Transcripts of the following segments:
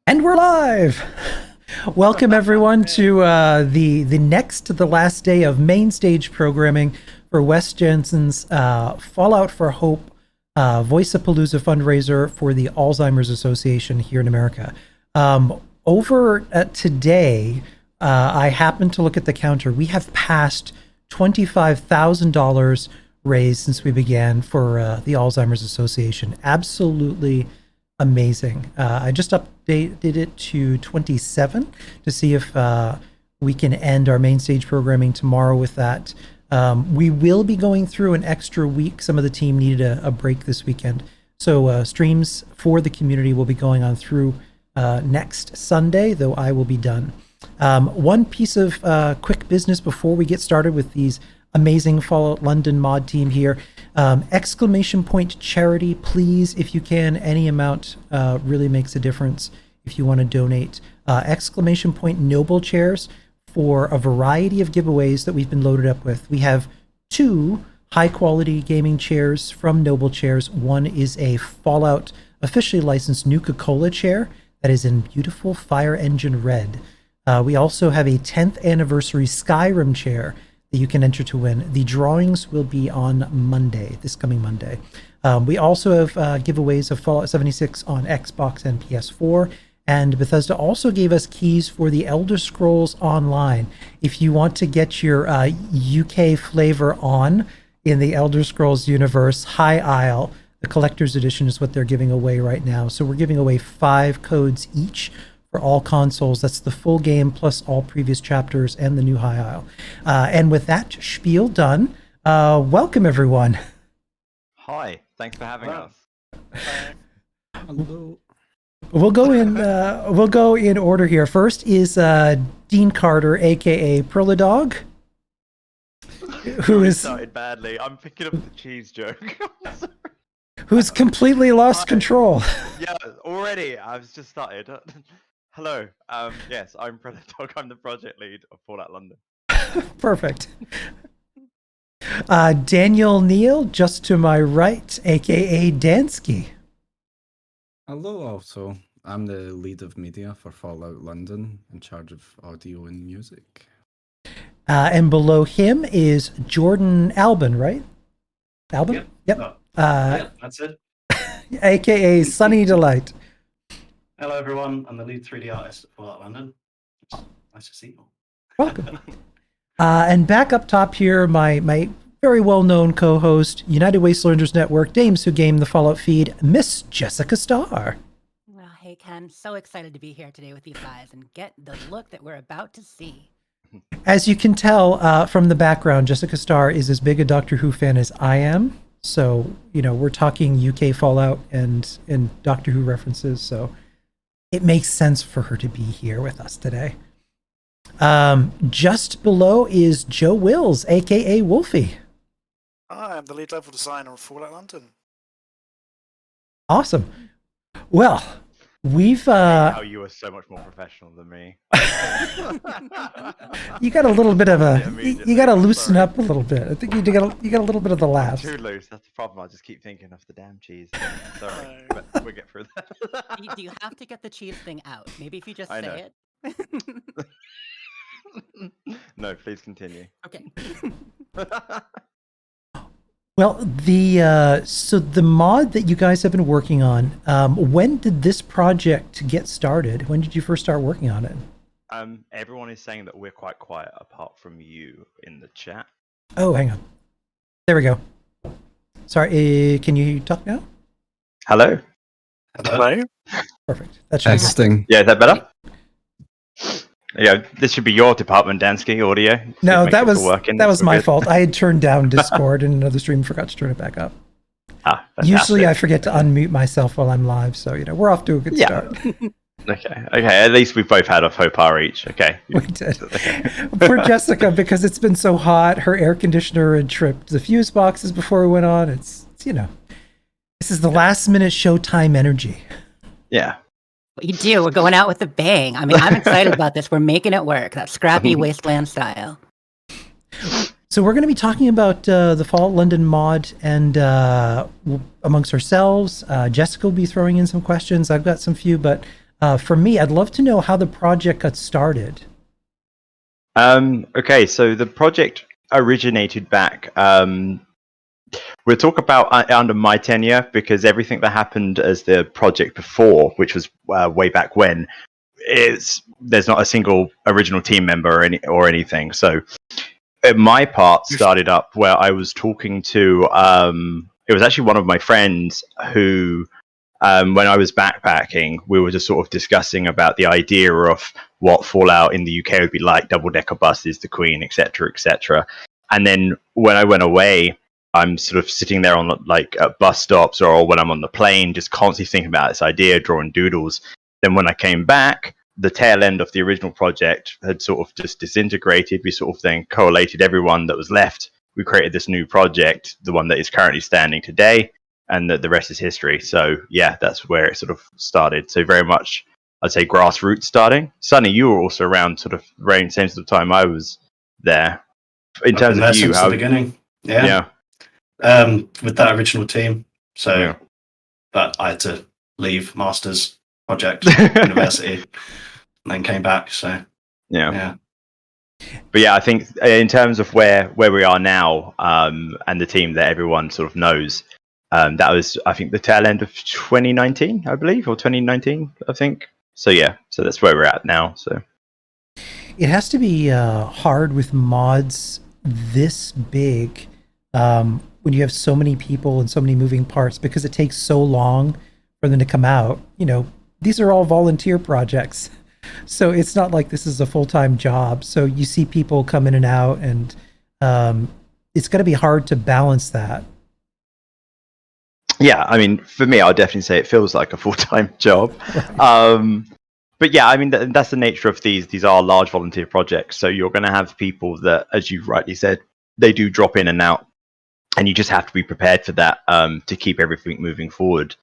And we're live! Welcome everyone to the next to the last day of main stage programming for Wes Jensen's Fallout for Hope Voice-a-Palooza fundraiser for the Alzheimer's Association here in America. Over today, I happened to look at the counter. We have passed $25,000 raised since we began for the Alzheimer's Association. Absolutely amazing. I just updated it to 27 to see if we can end our main stage programming tomorrow with that. We will be going through an extra week. Some of the team needed a break this weekend. So streams for the community will be going on through next Sunday, though I will be done. One piece of quick business before we get started with these amazing Fallout London mod team here. Exclamation point charity, please, if you can. Any amount really makes a difference if you want to donate. Exclamation point Noble chairs for a variety of giveaways that we've been loaded up with. We have 2 high-quality gaming chairs from Noble Chairs. One is a Fallout officially licensed Nuka-Cola chair that is in beautiful Fire Engine red. We also have a 10th anniversary Skyrim chair that you can enter to win. The drawings will be on Monday, this coming Monday. We also have giveaways of Fallout 76 on Xbox and PS4. And Bethesda also gave us keys for the Elder Scrolls Online. If you want to get your UK flavor on in the Elder Scrolls universe, High Isle, the collector's edition is what they're giving away right now. So we're giving away 5 codes each for all consoles. That's the full game plus all previous chapters and the new High Isle. And with that spiel done, welcome everyone. Hi, thanks for having us. Hello. We'll go in order here. First is Dean Carter, aka Perladog, who is started badly. I'm picking up the cheese joke. who's completely lost control. Yeah, already. I've just started. Hello. Yes, I'm Predator. I'm the project lead of Fallout London. Perfect. Daniel Neal, just to my right, aka Dansky. Hello, also. I'm the lead of media for Fallout London, in charge of audio and music. And below him is Jordan Albin, right? Albin? Yep. Yeah, that's it. aka Sunny Delight. Hello, everyone. I'm the lead 3D artist at Fallout London. Nice to see you all. Welcome. And back up top here, my very well-known co-host, United Wastelanders Network, Dames Who Game the Fallout feed, Miss Jessica Starr. Well, hey, Ken. So excited to be here today with you guys and get the look that we're about to see. As you can tell from the background, Jessica Starr is as big a Doctor Who fan as I am. So, you know, we're talking UK Fallout and Doctor Who references, so it makes sense for her to be here with us today. Just below is Joe Wills, aka Wolfie. Hi, I'm the lead level designer of Fallout London. Awesome. Well, we've Oh, you are so much more professional than me. you got a little bit of you got to loosen up a little bit. I think you got a little bit of the laughs. Too loose. That's the problem. I just keep thinking of the damn cheese. Sorry, but we'll get through that. Do you have to get the cheese thing out? Maybe if you just I say know. it. No, please continue. Okay. Well, so the mod that you guys have been working on, when did this project get started? When did you first start working on it? Everyone is saying that we're quite quiet apart from you in the chat. Oh, hang on. There we go. Sorry, can you talk now? Hello? Hello. Perfect. That should be good. Testing. Yeah, is that better? Yeah, this should be your department, Dansky, audio. No, Make that it work in. was We're my good. fault. I had turned down Discord in another stream and forgot to turn it back up. Ah, fantastic. Usually I forget to unmute myself while I'm live, so you know we're off to a good start. Okay. At least we've both had a faux pas each. Okay. We did. Poor Jessica, because it's been so hot, her air conditioner had tripped the fuse boxes before we went on. It's you know, this is the last minute Showtime energy. Yeah. What you do, we're going out with a bang. I mean, I'm excited about this. We're making it work. That scrappy Wasteland style. So we're going to be talking about the Fallout London mod and amongst ourselves. Jessica will be throwing in some questions. I've got some few, but For me, I'd love to know how the project got started. Okay, so the project originated back. We'll talk about under my tenure, because everything that happened as the project before, which was way back when, there's not a single original team member or anything. So my part started up where I was talking to. It was actually one of my friends who, when I was backpacking, we were just sort of discussing about the idea of what Fallout in the UK would be like, double-decker buses, the Queen, etc., etc. And then when I went away, I'm sort of sitting there on like at bus stops or when I'm on the plane, just constantly thinking about this idea, drawing doodles. Then when I came back, the tail end of the original project had sort of just disintegrated. We sort of then collated everyone that was left. We created this new project, the one that is currently standing today, and the rest is history. So yeah, that's where it sort of started. So very much, I'd say, grassroots starting. Sonny, you were also around sort of around the same sort of time I was there. In terms of you, since how the beginning, yeah. With that original team, so Yeah. but I had to leave Masters project university, and then came back. So yeah. But yeah, I think in terms of where we are now, and the team that everyone sort of knows, that was, I think, the tail end of 2019, I believe, or 2019, I think. So yeah, so that's where we're at now. So It has to be hard with mods this big, when you have so many people and so many moving parts, because it takes so long for them to come out. You know, these are all volunteer projects, so it's not like this is a full-time job. So you see people come in and out, and it's going to be hard to balance that. yeah, I mean, for me, I'll definitely say it feels like a full-time job. Right. But yeah, I mean, that's the nature of these. These are large volunteer projects, so you're going to have people that, as you rightly said, they do drop in and out, and you just have to be prepared for that, to keep everything moving forward.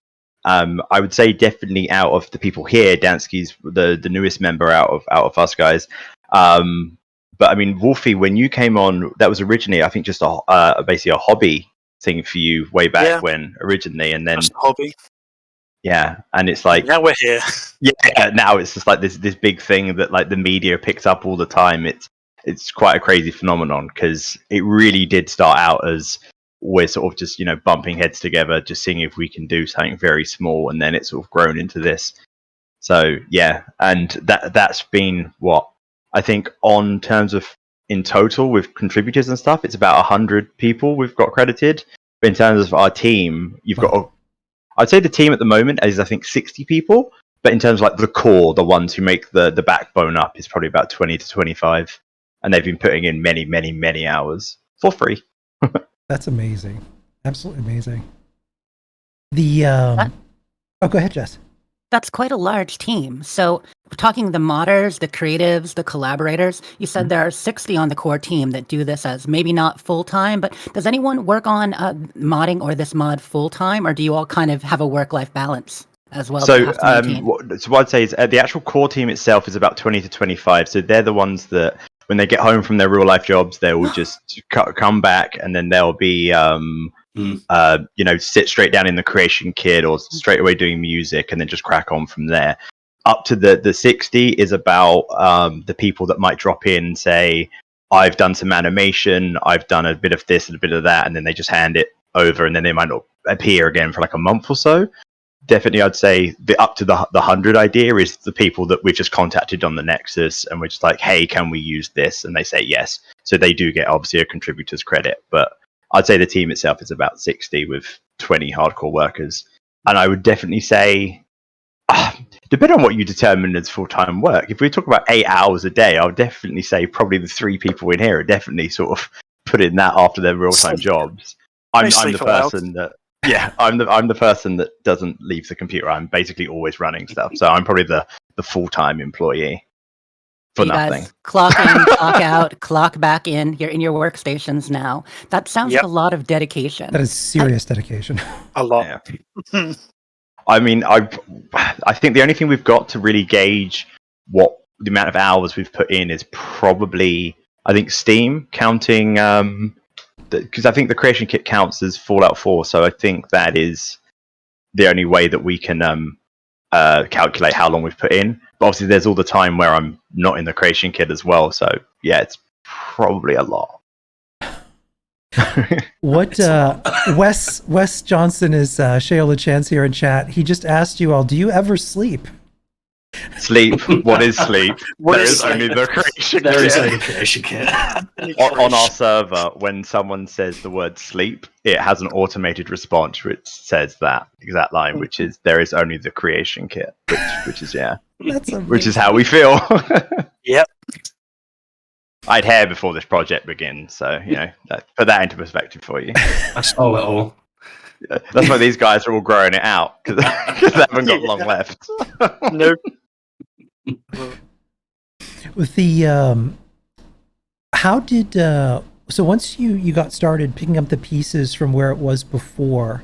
I would say definitely out of the people here, Dansky's the newest member out of us guys. But I mean, Wolfie, when you came on, that was originally, I think, just basically a hobby thing for you way back when originally, and then Just a hobby. yeah, and it's like Now we're here. yeah, now it's just like this big thing that like the media picks up all the time. It's quite a crazy phenomenon, because it really did start out as we're sort of just, you know, bumping heads together, just seeing if we can do something very small, and then it's sort of grown into this. So yeah, and that's been what I think on terms of in total with contributors and stuff, it's about 100 people we've got credited. But in terms of our team, you've got, I'd say the team at the moment is, I think, 60 people. But in terms of like the core, the ones who make the backbone up, is probably about 20 to 25. And they've been putting in many, many, many hours for free. That's amazing. Absolutely amazing. The oh, go ahead, Jess. That's quite a large team. So, talking the modders, the creatives, the collaborators, you said there are 60 on the core team that do this as maybe not full-time, but does anyone work on modding or this mod full-time, or do you all kind of have a work-life balance as well? So, so what I'd say is the actual core team itself is about 20 to 25. So they're the ones that, when they get home from their real-life jobs, they will just come back, and then they'll be you know, sit straight down in the creation kit or straight away doing music, and then just crack on from there. Up to the 60 is about the people that might drop in and say, I've done some animation, I've done a bit of this and a bit of that, and then they just hand it over, and then they might not appear again for like a month or so. Definitely, I'd say up to the 100 idea is the people that we've just contacted on the Nexus, and we're just like, hey, can we use this? And they say yes. So they do get obviously a contributor's credit, but I'd say the team itself is about 60 with 20 hardcore workers. And I would definitely say, depending on what you determine as full-time work, if we talk about 8 hours a day, I would definitely say probably the 3 people in here are definitely sort of putting that after their real-time jobs. I'm the person that, yeah, I'm the person that doesn't leave the computer. I'm basically always running stuff. So I'm probably the full-time employee. For nothing. Guys clock in, clock out, clock back in. You're in your workstations now. That sounds like a lot of dedication. That is serious dedication. A lot. Yeah. I mean, I think the only thing we've got to really gauge what the amount of hours we've put in is probably, I think, Steam, counting, because I think the creation kit counts as Fallout 4, so I think that is the only way that we can calculate how long we've put in. But obviously, there's all the time where I'm not in the creation kit as well. So yeah, it's probably a lot. What Wes Johnson is Shayola Chance here in chat. He just asked you all, do you ever sleep? Sleep. What is sleep? What There is is sleep? only the creation There is kit. a creation kit. On our server, when someone says the word sleep, it has an automated response which says that exact line, which is there is only the creation kit, which is That's amazing. which is how we feel. Yep. I had hair before this project began, so put that into perspective for you. I stole it all. That's why these guys are all growing it out because they haven't got long left. Nope. With the how did so once you got started picking up the pieces from where it was before,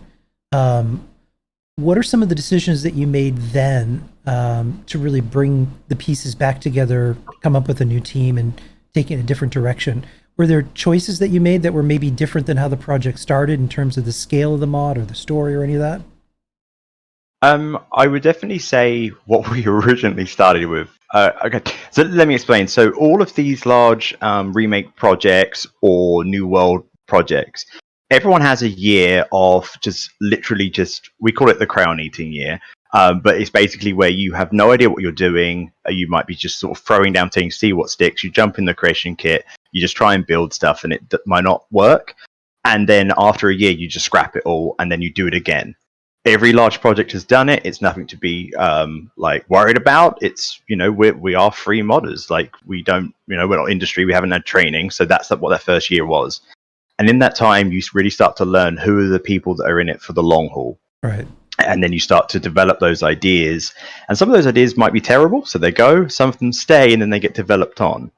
what are some of the decisions that you made then to really bring the pieces back together, come up with a new team and take it in a different direction? Were there choices that you made that were maybe different than how the project started in terms of the scale of the mod or the story or any of that? I would definitely say what we originally started with. Okay, so let me explain. So all of these large remake projects or new world projects, everyone has a year of literally we call it the crown eating year. But it's basically where you have no idea what you're doing. You might be just sort of throwing down things, see what sticks. You jump in the creation kit, you just try and build stuff, and it might not work. And then after a year, you just scrap it all, and then you do it again. Every large project has done it. It's nothing to be worried about. It's we are free modders. Like we don't we're not industry. We haven't had training, so that's what their first year was. And in that time, you really start to learn who are the people that are in it for the long haul. Right. And then you start to develop those ideas. And some of those ideas might be terrible, so they go. Some of them stay, and then they get developed on.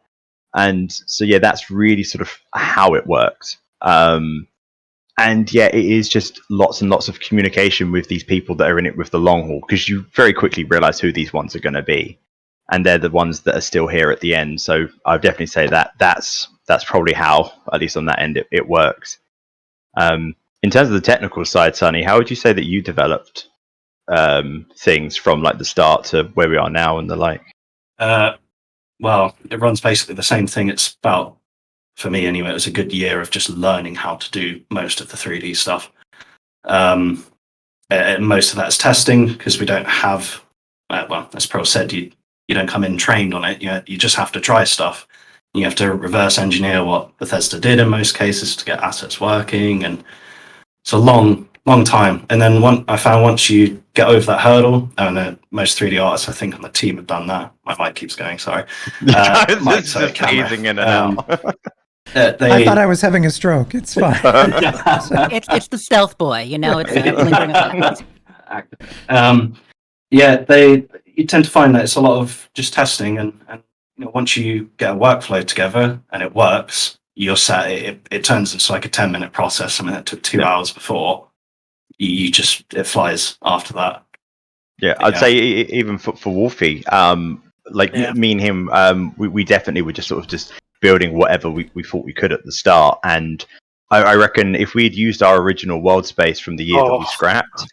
And so, yeah, that's really sort of how it works. And yeah, it is just lots and lots of communication with these people that are in it with the long haul, because you very quickly realize who these ones are going to be. And they're the ones that are still here at the end. So I'd definitely say that's probably how, at least on that end, it works. In terms of the technical side, Sonny, how would you say that you developed things from like the start to where we are now and the like? Well, it runs basically the same thing. It's about, for me anyway, it was a good year of just learning how to do most of the 3D stuff. And most of that is testing, because we don't have, well, as Pro said, you don't come in trained on it. You just have to try stuff. You have to reverse engineer what Bethesda did in most cases to get assets working, and it's a long time. And then I found once you get over that hurdle, and most 3D artists I think on the team have done that. My mic keeps going, sorry. Mike's just phasing in and out. I thought I was having a stroke. It's fine. It's the stealth boy, it's lingering effect. You tend to find that it's a lot of just testing, and once you get a workflow together and it works, you're set. It turns into like a 10-minute process. I mean, that took 2 hours before. It flies after that. Yeah, I'd say even for Wolfie, me and him, we definitely were just building whatever we thought we could at the start. And I reckon if we'd used our original world space from the year that we scrapped,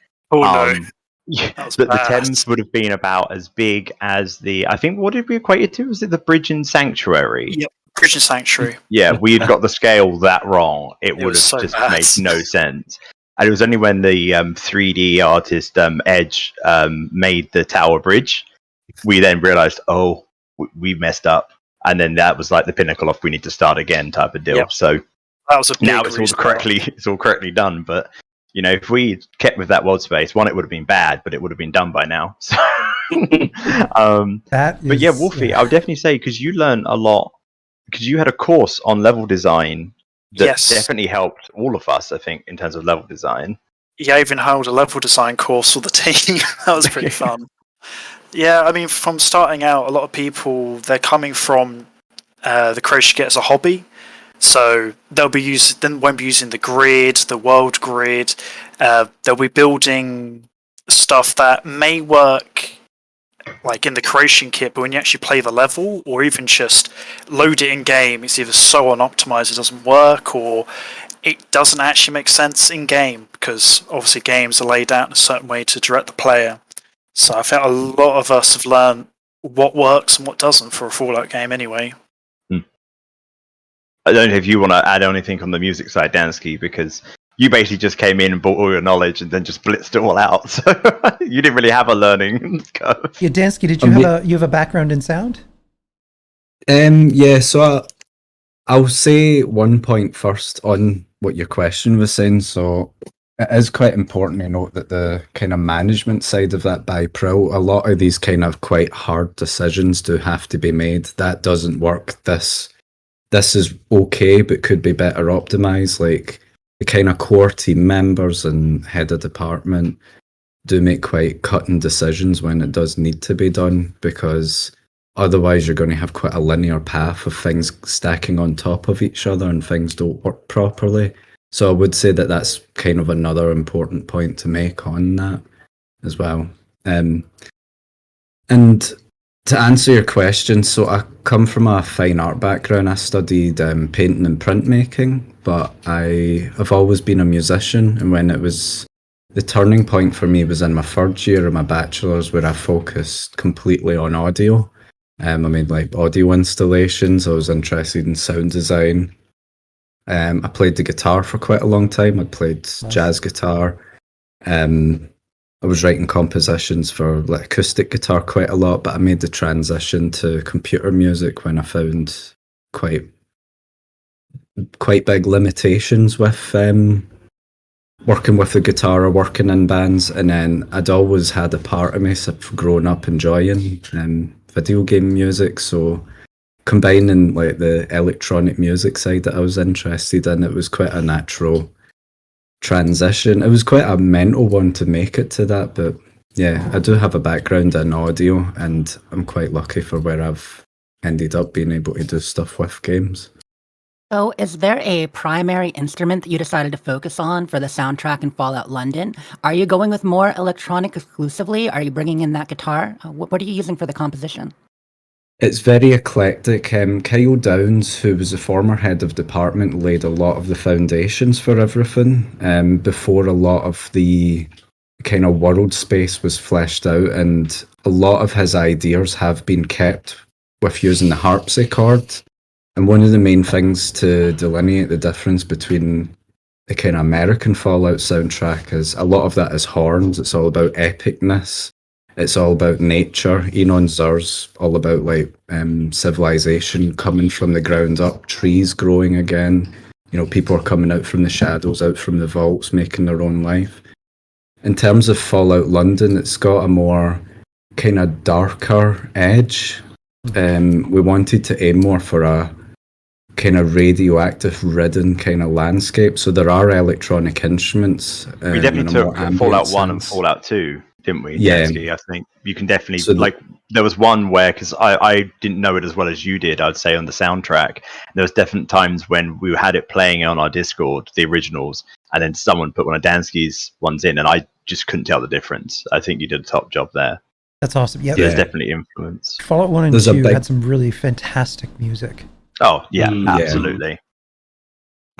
the Thames would have been about as big as I think, what did we equate it to? Was it the Bridge and Sanctuary? Yep, Bridge and Sanctuary. Yeah, we had got the scale that wrong. It would have just made no sense. And it was only when the 3D artist Edge made the Tower Bridge, we then realized, we messed up. And then that was like the pinnacle of we need to start again type of deal. Yep. So that was now it's all correctly done. But if we kept with that world space, one, it would have been bad, but it would have been done by now. So, but yeah, Wolfie, I would definitely say, because you learn a lot, because you had a course on level design that definitely helped all of us, I think, in terms of level design. Yeah, I even held a level design course for the team. That was pretty fun. Yeah, I mean, from starting out, a lot of people, they're coming from the creation kit as a hobby. So won't be using the grid, the world grid. They'll be building stuff that may work like in the creation kit, but when you actually play the level, or even just load it in game, it's either so unoptimized it doesn't work, or it doesn't actually make sense in game, because obviously games are laid out in a certain way to direct the player. So I think a lot of us have learned what works and what doesn't for a Fallout game anyway. I don't know if you want to add anything on the music side, Dansky, because you basically just came in and brought all your knowledge and then just blitzed it all out. So you didn't really have a learning curve. Yeah, Dansky, did you have a background in sound? Yeah, so I'll say one point first on what your question was saying. So it is quite important to note that the kind of management side of that by Pro, a lot of these kind of quite hard decisions do have to be made. That doesn't work. This is okay, but could be better optimized. Like the kind of core team members and head of department do make quite cutting decisions when it does need to be done, because otherwise you're going to have quite a linear path of things stacking on top of each other and things don't work properly. So I would say that that's kind of another important point to make on that as well. And to answer your question, so I come from a fine art background. I studied painting and printmaking, but I have always been a musician. And when it was, the turning point for me was in my third year of my bachelor's, where I focused completely on audio. I made like audio installations. I was interested in sound design. I played the guitar for quite a long time. I played jazz guitar. I was writing compositions for like acoustic guitar quite a lot, but I made the transition to computer music when I found quite big limitations with working with the guitar or working in bands. And then I'd always had a part of me growing up enjoying video game music, so combining like the electronic music side that I was interested in, it was quite a natural transition. It was quite a mental one to make it to that, but yeah, I do have a background in audio and I'm quite lucky for where I've ended up being able to do stuff with games. So is there a primary instrument that you decided to focus on for the soundtrack in Fallout London? Are you going with more electronic exclusively? Are you bringing in that guitar? What are you using for the composition? It's very eclectic. Kyle Downs, who was the former head of department, laid a lot of the foundations for everything before a lot of the kind of world space was fleshed out, and a lot of his ideas have been kept with using the harpsichord. And one of the main things to delineate the difference between the kind of American Fallout soundtrack is a lot of that is horns. It's all about epicness. It's all about nature. Enon Zur's all about like civilization coming from the ground up, trees growing again. You know, people are coming out from the shadows, out from the vaults, making their own life. In terms of Fallout London, it's got a more kind of darker edge. We wanted to aim more for a kind of radioactive ridden kind of landscape. So there are electronic instruments. We definitely took Fallout 1 and Fallout 2. Didn't we? Yeah. I think you can definitely like. There was one where, because I didn't know it as well as you did, I'd say on the soundtrack. There was definite times when we had it playing on our Discord, the originals, and then someone put one of Dansky's ones in, and I just couldn't tell the difference. I think you did a top job there. That's awesome. Yeah, there's definitely influence. Fallout 1 and 2 had some really fantastic music. Oh yeah, absolutely.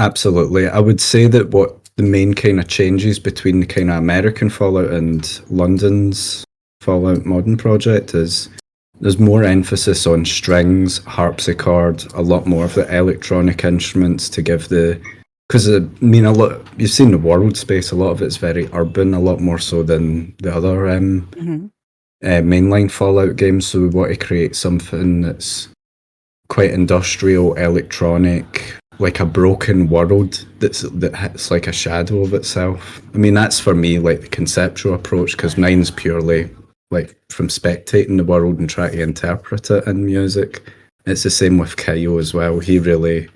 Absolutely. I would say that what the main kind of changes between the kind of American Fallout and London's Fallout Modern project is there's more emphasis on strings, harpsichord, a lot more of the electronic instruments to give the... Because, I mean, a lot, you've seen the world space, a lot of it's very urban, a lot more so than the other mainline Fallout games, so we want to create something that's quite industrial, electronic, like a broken world that's like a shadow of itself. I mean, that's for me like the conceptual approach, because mine's purely like from spectating the world and trying to interpret it in music. It's the same with Kyo as well. He really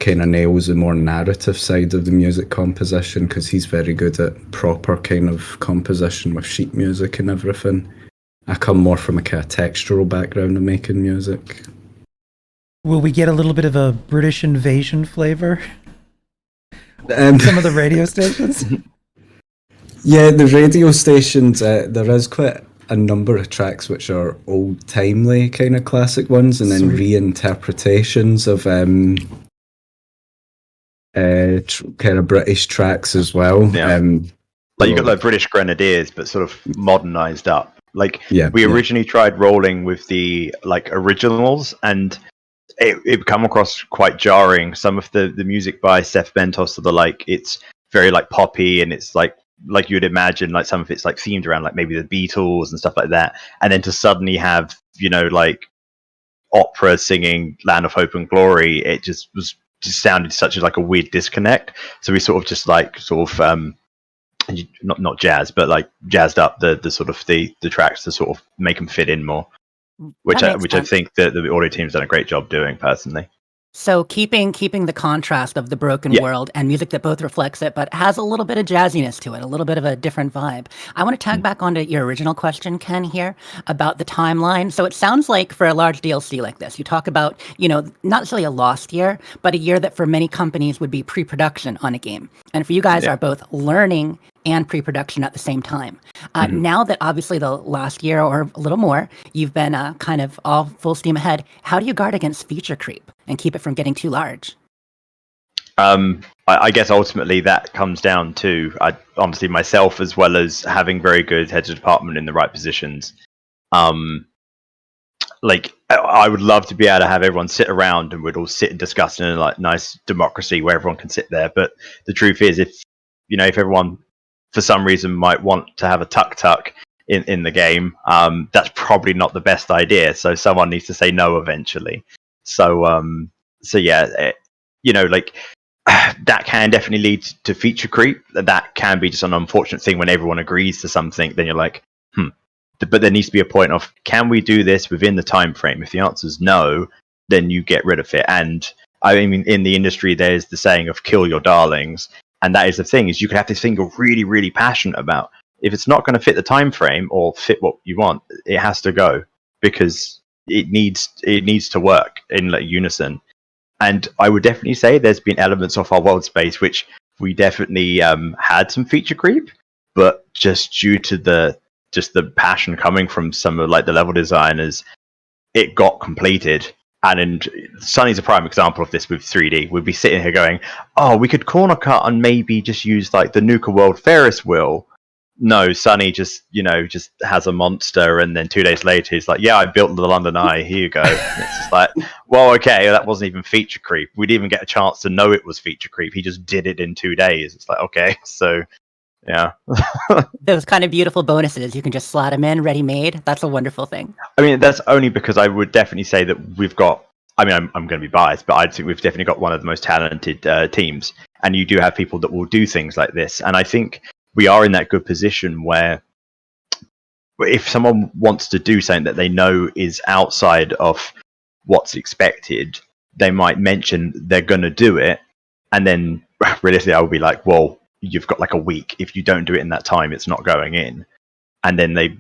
kind of nails the more narrative side of the music composition, because he's very good at proper kind of composition with sheet music and everything. I come more from a kind of textural background of making music. Will we get a little bit of a British invasion flavor? Some of the radio stations? Yeah, the radio stations, there is quite a number of tracks which are old-timely kind of classic ones, and then reinterpretations of kind of British tracks as well. Yeah. Like you got like British Grenadiers, but sort of modernised up. Like Yeah, we yeah. originally tried rolling with the like originals, and it come across quite jarring. Some of the music by Seth Bentos, the like, it's very like poppy, and it's like you'd imagine like some of it's like themed around like maybe the Beatles and stuff like that, and then to suddenly have, you know, like opera singing Land of Hope and Glory, it just sounded such like a weird disconnect. So we sort of just like not jazz, but like jazzed up the sort of the tracks to sort of make them fit in more, which I think that the audio team's done a great job doing personally. So keeping the contrast of the broken world and music that both reflects it, but has a little bit of jazziness to it, a little bit of a different vibe. I want to tag back onto your original question, Ken, here about the timeline. So it sounds like for a large DLC like this, you talk about, you know, not necessarily a lost year, but a year that for many companies would be pre-production on a game. And for you guys are both learning and pre-production at the same time. Now that obviously the last year or a little more, you've been kind of all full steam ahead, how do you guard against feature creep and keep it from getting too large? I guess ultimately that comes down to obviously myself, as well as having very good heads of department in the right positions. Like I would love to be able to have everyone sit around and we'd all sit and discuss in a like nice democracy where everyone can sit there. But the truth is, if everyone for some reason might want to have a tuk in the game, that's probably not the best idea. So someone needs to say no eventually. So yeah, like that can definitely lead to feature creep. That can be just an unfortunate thing when everyone agrees to something. Then you're like, but there needs to be a point of, can we do this within the time frame? If the answer is no, then you get rid of it. And I mean, in the industry, there's the saying of kill your darlings. And that is the thing, is you can have this thing you're really, really passionate about. If it's not going to fit the time frame or fit what you want, it has to go, because it needs to work in like unison. And I would definitely say there's been elements of our world space which we definitely had some feature creep, but just due to the passion coming from some of like the level designers, it got completed. And Sunny's a prime example of this with 3D. We'd be sitting here going, oh, we could corner cut and maybe just use like the Nuka World Ferris wheel. No, Sunny just has a monster, and then 2 days later he's like, yeah, I built the London Eye, here you go. And it's just like, well, okay, that wasn't even feature creep. We didn't even get a chance to know it was feature creep. He just did it in 2 days. It's like, okay, so yeah. Those kind of beautiful bonuses, you can just slot them in ready-made. That's a wonderful thing. I mean, that's only because I would definitely say that we've got, I mean, I'm going to be biased, but I think we've definitely got one of the most talented teams. And you do have people that will do things like this. And I think we are in that good position where if someone wants to do something that they know is outside of what's expected, they might mention they're going to do it. And then realistically, I would be like, well, you've got like a week. If you don't do it in that time, it's not going in. And then it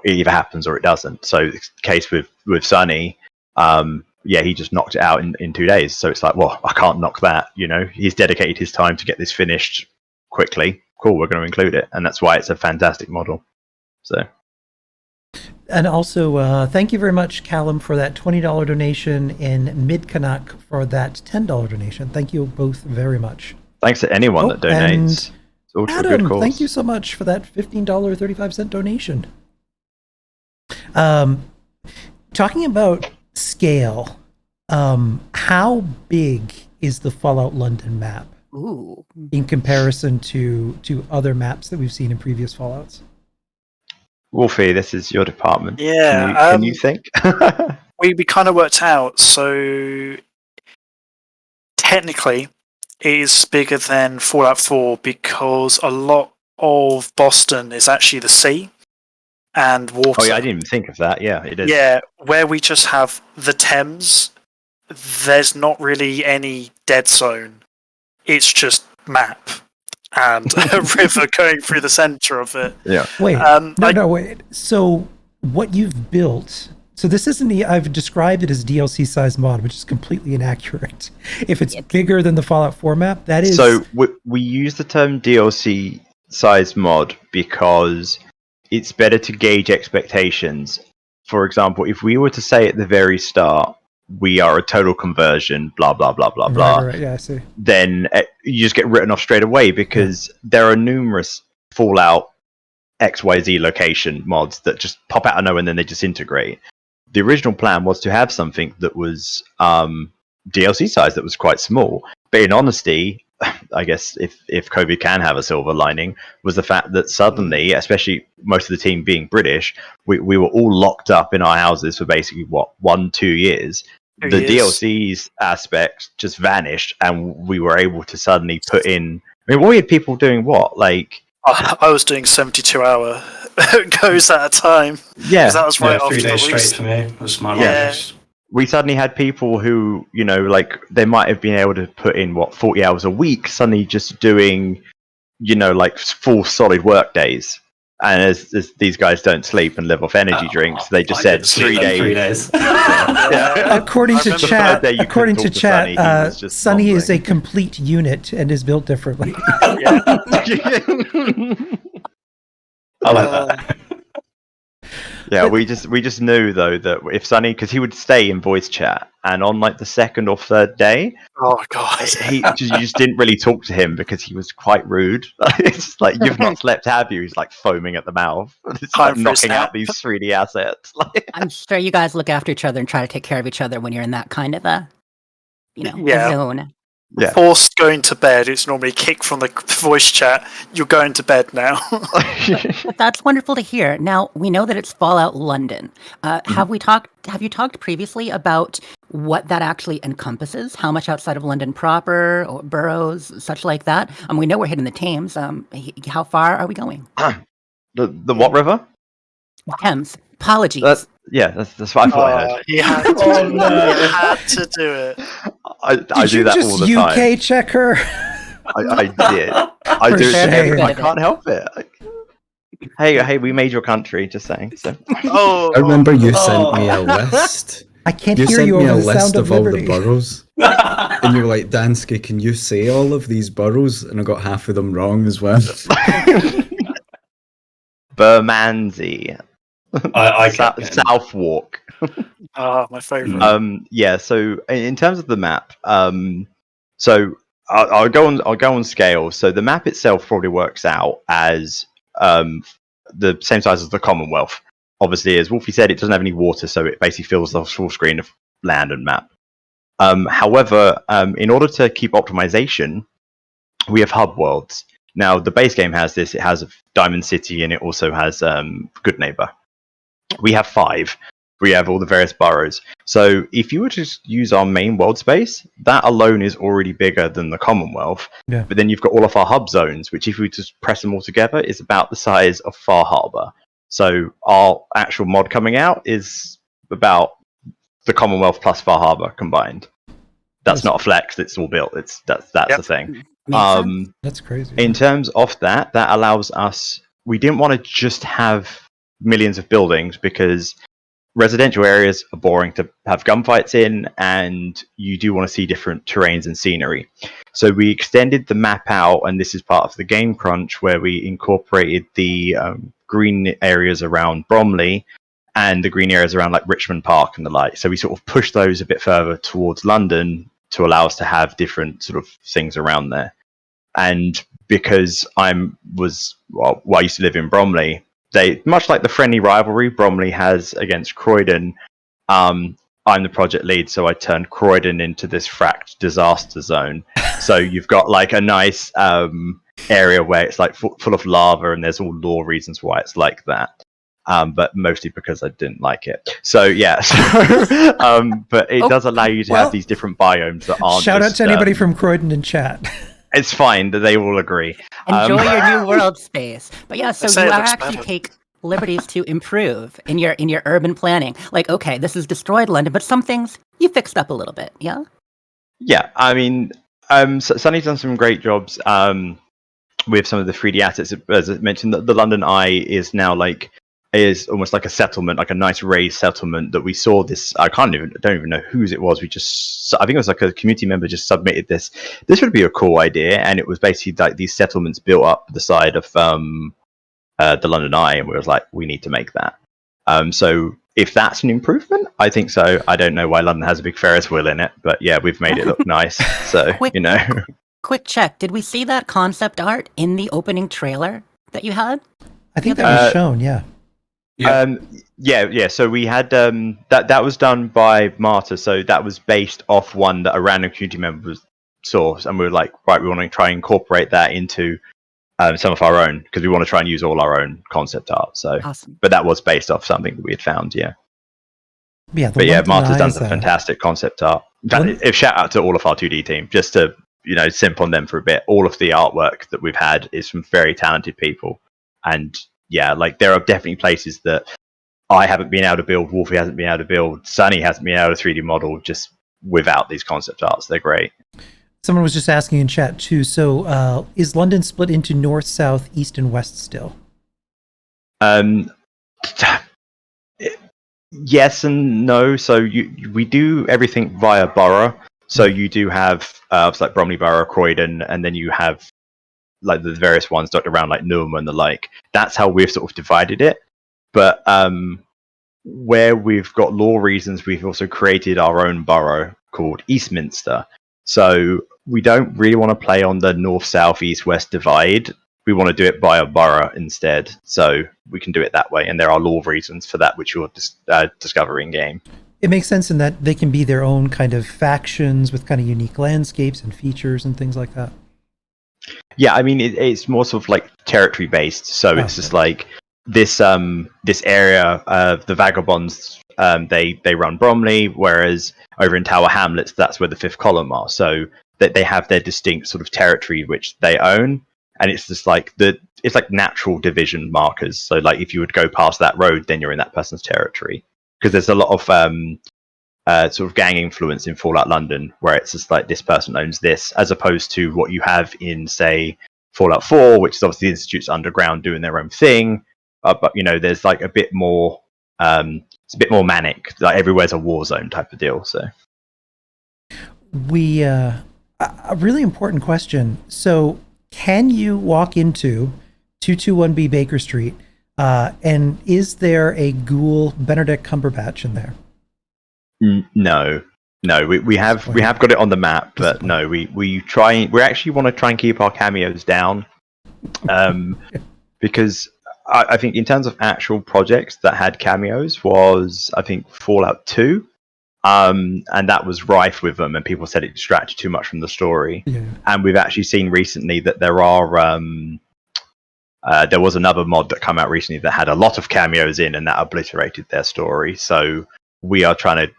either happens or it doesn't. So the case with Sunny, yeah, he just knocked it out in 2 days. So it's like, well, I can't knock that. He's dedicated his time to get this finished quickly. Cool, we're going to include it. And that's why it's a fantastic model. So. And also, thank you very much, Callum, for that $20 donation, and Mid-Canuck for that $10 donation. Thank you both very much. Thanks to anyone that donates. It's all Adam, for a good cause. Thank you so much for that $15.35 donation. Talking about scale, how big is the Fallout London map? Ooh. In comparison to other maps that we've seen in previous Fallouts? Wolfie, this is your department. Yeah. Can you think? we kind of worked out, so technically it is bigger than Fallout 4 because a lot of Boston is actually the sea and water. Oh yeah, I didn't even think of that. Yeah, it is. Yeah, where we just have the Thames, there's not really any dead zone. It's just map and a river going through the center of it. Yeah. Wait, wait. So what you've built, so this isn't I've described it as DLC size mod, which is completely inaccurate. If it's bigger than the Fallout 4 map, that is... So we use the term DLC size mod because it's better to gauge expectations. For example, if we were to say at the very start, we are a total conversion, blah, blah, blah, blah, blah. Right. Yeah, I see. Then you just get written off straight away because there are numerous Fallout XYZ location mods that just pop out of nowhere and then they disintegrate. The original plan was to have something that was DLC size that was quite small. But in honesty, I guess if COVID can have a silver lining, was the fact that suddenly, especially most of the team being British, we were all locked up in our houses for basically 1-2 years. The DLCs aspect just vanished, and we were able to suddenly put in. I mean, we had people doing what? Like, I was doing 72-hour goes at a time. Yeah, that was right after 3 days release. straight for me. Was my Yeah. longest. We suddenly had people who, like they might have been able to put in 40 hours a week, suddenly just doing, like full solid work days. And as these guys don't sleep and live off energy drinks, they just said 3 days. 3 days. Yeah. According to chat, Sunny, Sunny is a complete unit and is built differently. Yeah. I like that. Yeah, we just knew though that if Sunny, because he would stay in voice chat, and on like the second or third day, Oh god. you just didn't really talk to him because he was quite rude. It's like, you've not slept, have you? He's like foaming at the mouth. It's Time like for a knocking snap. out these 3D assets. I'm sure you guys look after each other and try to take care of each other when you're in that kind of a, Yeah. zone. Yeah. Forced going to bed, it's normally kick from the voice chat. You're going to bed now. But that's wonderful to hear. Now we know that it's Fallout London. Have you talked previously about what that actually encompasses? How much outside of London proper or boroughs, such like that? We know we're hitting the Thames. How far are we going? The what river? Thames. Apologies. That's what I thought I heard. He had to do it. He had to do it. I Did do you that just all the UK time. check her? I did. I For do it to everyone. I shame. can't help it. Hey, we made your country, just saying. So. Oh, I remember you sent me a list. I can't You hear sent you me a over the list sound of of all the liberty. boroughs. And you were like, Dansky, can you say all of these boroughs? And I got half of them wrong as well. Bermondsey. I kept getting- Southwark. my favourite. Yeah, so in terms of the map, so I'll go on scale. So the map itself probably works out as the same size as the Commonwealth. Obviously, as Wolfie said, it doesn't have any water, so it basically fills the full screen of land and map. However, in order to keep optimization, we have hub worlds. Now, the base game has this. It has Diamond City, and it also has Good Neighbor. We have 5. We have all the various boroughs. So if you were to just use our main world space, that alone is already bigger than the Commonwealth. Yeah. But then you've got all of our hub zones, which if we just press them all together, is about the size of Far Harbour. So our actual mod coming out is about the Commonwealth plus Far Harbour combined. That's not a flex. It's all built. That's Yep. the thing. Makes sense. That's crazy. In terms of that allows us. We didn't want to just have millions of buildings because residential areas are boring to have gunfights in, and you do want to see different terrains and scenery. So we extended the map out, and this is part of the game crunch where we incorporated the green areas around Bromley and the green areas around like Richmond Park and the like. So we sort of pushed those a bit further towards London to allow us to have different sort of things around there. And because I used to live in Bromley, they, much like the friendly rivalry Bromley has against Croydon, I'm the project lead, so I turned Croydon into this fracked disaster zone. So you've got like a nice area where it's like full of lava, and there's all lore reasons why it's like that. But mostly because I didn't like it. So yeah, but it does allow you to have these different biomes that aren't. Shout out just, to anybody from Croydon in chat. It's fine. They all agree. Enjoy your new world space. But yeah, so say you it are looks actually better. take liberties to improve in your urban planning. Like, okay, this has destroyed London, but some things you fixed up a little bit. Yeah. Yeah, I mean, Sunny's done some great jobs with some of the 3D assets. As I mentioned, the London Eye is now is almost like a settlement, like a nice raised settlement that we saw this. I don't even know whose it was. I think it was like a community member just submitted this. This would be a cool idea, and it was basically like these settlements built up the side of the London Eye, and we was like, we need to make that. So if that's an improvement, I think so. I don't know why London has a big Ferris wheel in it, but yeah, we've made it look nice. So Quick check. Did we see that concept art in the opening trailer that you had? I think that was shown, yeah. Yeah. So we had that was done by Marta. So that was based off one that a random community member saw, and we were like, right, we want to try and incorporate that into some of our own, because we want to try and use all our own concept art. So, Awesome. But that was based off something that we had found. Yeah. Yeah. But yeah, Marta's done some fantastic concept art. In fact, shout out to all of our 2D team, just to simp on them for a bit. All of the artwork that we've had is from very talented people, and yeah, like there are definitely places that I haven't been able to build, Wolfie hasn't been able to build, Sunny hasn't been able to 3D model just without these concept arts. They're great. Someone was just asking in chat too. So, is London split into north, south, east, and west still? Yes and no. So we do everything via borough. So you do have like Bromley Borough, Croydon, and then you have like the various ones dotted around like Newham and the like. That's how we've sort of divided it. But where we've got law reasons, we've also created our own borough called Eastminster. So we don't really want to play on the north, south, east, west divide. We want to do it by a borough instead. So we can do it that way. And there are law reasons for that, which you'll discover in game. It makes sense in that they can be their own kind of factions with kind of unique landscapes and features and things like that. Yeah, I mean, it's more sort of like territory based. So it's just like this area of the Vagabonds, they run Bromley, whereas over in Tower Hamlets, that's where the Fifth Column are. So that they have their distinct sort of territory which they own, and it's just like it's like natural division markers. So like if you would go past that road, then you're in that person's territory, because there's a lot of sort of gang influence in Fallout London, where it's just like this person owns this, as opposed to what you have in say Fallout 4, which is obviously the Institute's underground doing their own thing. But there's like a bit more. It's a bit more manic. Like everywhere's a war zone type of deal. So we a really important question. So can you walk into 221B Baker Street, and is there a ghoul Benedict Cumberbatch in there? No. We have got it on the map, but no, we actually want to try and keep our cameos down, because I think in terms of actual projects that had cameos was, I think, Fallout 2, and that was rife with them, and people said it distracted too much from the story. Yeah. And we've actually seen recently that there was another mod that came out recently that had a lot of cameos in, and that obliterated their story. So we are trying to,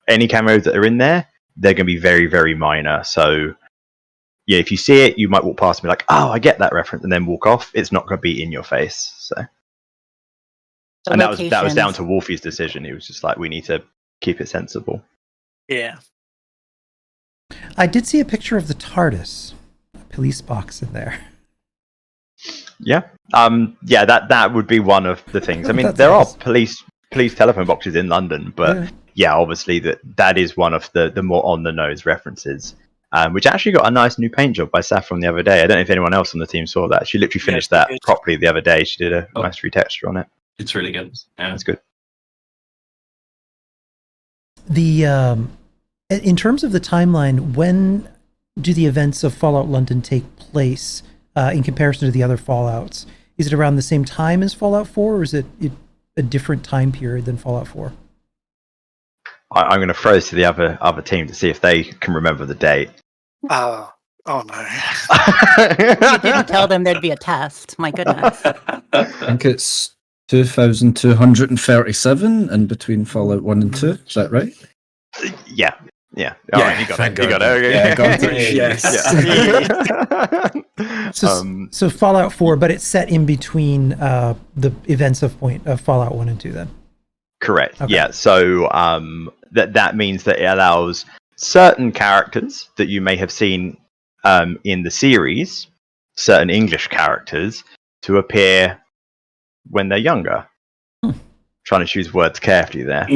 any cameos that are in there, they're going to be very, very minor. So yeah, if you see it, you might walk past and be like, oh, I get that reference, and then walk off. It's not going to be in your face. So and that was down to Wolfie's decision. He was just like, we need to keep it sensible. Yeah. I did see a picture of the TARDIS, a police box in there. Yeah. Yeah, that would be one of the things. I mean, there are police telephone boxes in London, but yeah, obviously that is one of the more on the nose references. Which actually got a nice new paint job by Saffron the other day. I don't know if anyone else on the team saw that. She literally finished that properly the other day. She did a nice retexture on it. It's really good. Yeah, it's good. In terms of the timeline, when do the events of Fallout London take place in comparison to the other Fallouts? Is it around the same time as Fallout 4, or is it a different time period than Fallout 4? I'm going to throw this to the other team to see if they can remember the date. Oh no! You didn't tell them there'd be a test. My goodness. I think it's 2237 in between Fallout 1 and 2. Is that right? Yeah. All right, you got it. Okay. Yeah, I got it. Yes. So Fallout 4, but it's set in between the events of Fallout 1 and 2 then? Correct. Okay. Yeah. So that means that it allows certain characters that you may have seen in the series, certain English characters, to appear when they're younger. Trying to choose words carefully there.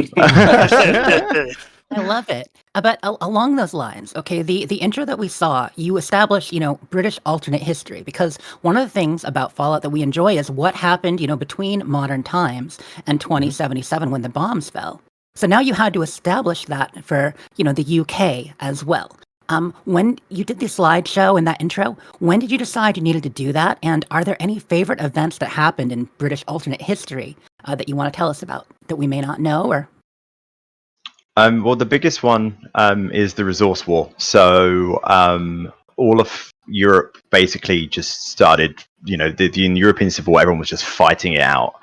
I love it. But along those lines, okay, the intro that we saw, you established, British alternate history, because one of the things about Fallout that we enjoy is what happened, between modern times and 2077 when the bombs fell. So now you had to establish that for, the UK as well. When you did the slideshow and that intro, when did you decide you needed to do that? And are there any favorite events that happened in British alternate history that you want to tell us about that we may not know? Or well, the biggest one is the resource war. So all of Europe basically just started, in the European Civil War, everyone was just fighting it out.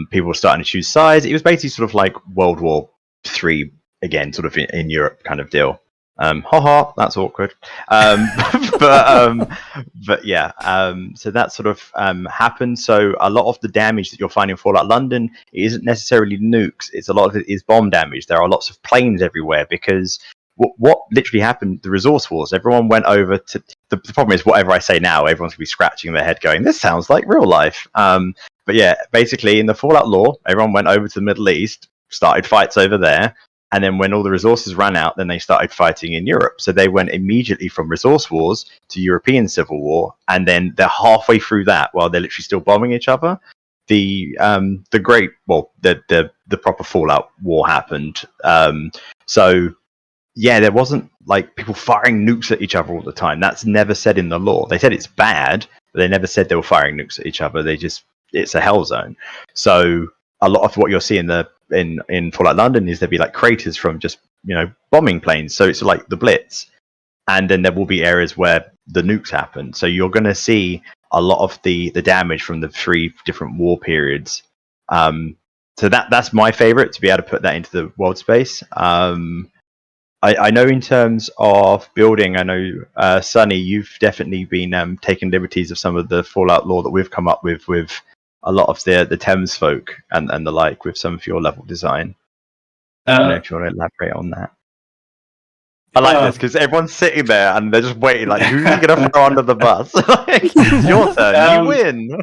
People were starting to choose sides. It was basically sort of like World War III again, sort of in Europe kind of deal. That's awkward. But yeah, so that sort of happened. So a lot of the damage that you'll find in Fallout London isn't necessarily nukes. It's a lot of it is bomb damage. There are lots of planes everywhere because what literally happened, the resource wars, everyone went over to, the problem is whatever I say now, everyone's going to be scratching their head going, this sounds like real life. But yeah, basically in the Fallout lore, everyone went over to the Middle East, started fights over there. And then when all the resources ran out, then they started fighting in Europe. So they went immediately from resource wars to European Civil War. And then they're halfway through that while they're literally still bombing each other. The proper Fallout war happened. So yeah, there wasn't like people firing nukes at each other all the time. That's never said in the lore. They said it's bad, but they never said they were firing nukes at each other. It's a hell zone. So a lot of what you'll see in Fallout London is there'll be like craters from just bombing planes. So it's like the Blitz, and then there will be areas where the nukes happen. So you're going to see a lot of the damage from the 3 different war periods. So that's my favorite, to be able to put that into the world space. I know in terms of building, I know Sunny, you've definitely been taking liberties of some of the Fallout lore that we've come up with a lot of the Thames folk and the like with some of your level design. I don't know if you want to elaborate on that. I like this because everyone's sitting there and they're just waiting, like, who's going to throw under the bus? It's your turn, you win.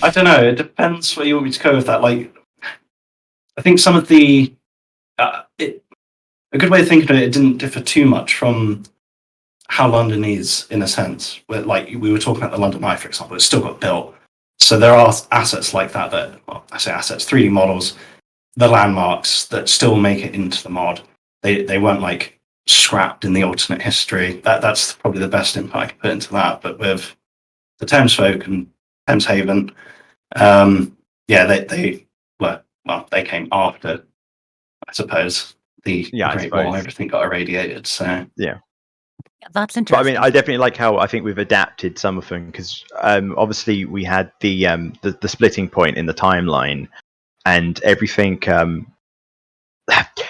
I don't know. It depends where you want me to go with that. Like, I think some of the a good way of thinking of it didn't differ too much from how London is in a sense. Where, like, we were talking about the London Eye, for example, it's still got built. So there are assets like that, well, I say assets, 3D models, the landmarks that still make it into the mod. They weren't like scrapped in the alternate history. That's probably the best input I can put into that. But with the Thames folk and Thames Haven, they came after, I suppose, the Great War. Everything got irradiated. So yeah. That's interesting. But I mean, I definitely like how I think we've adapted some of them because obviously we had the splitting point in the timeline and everything.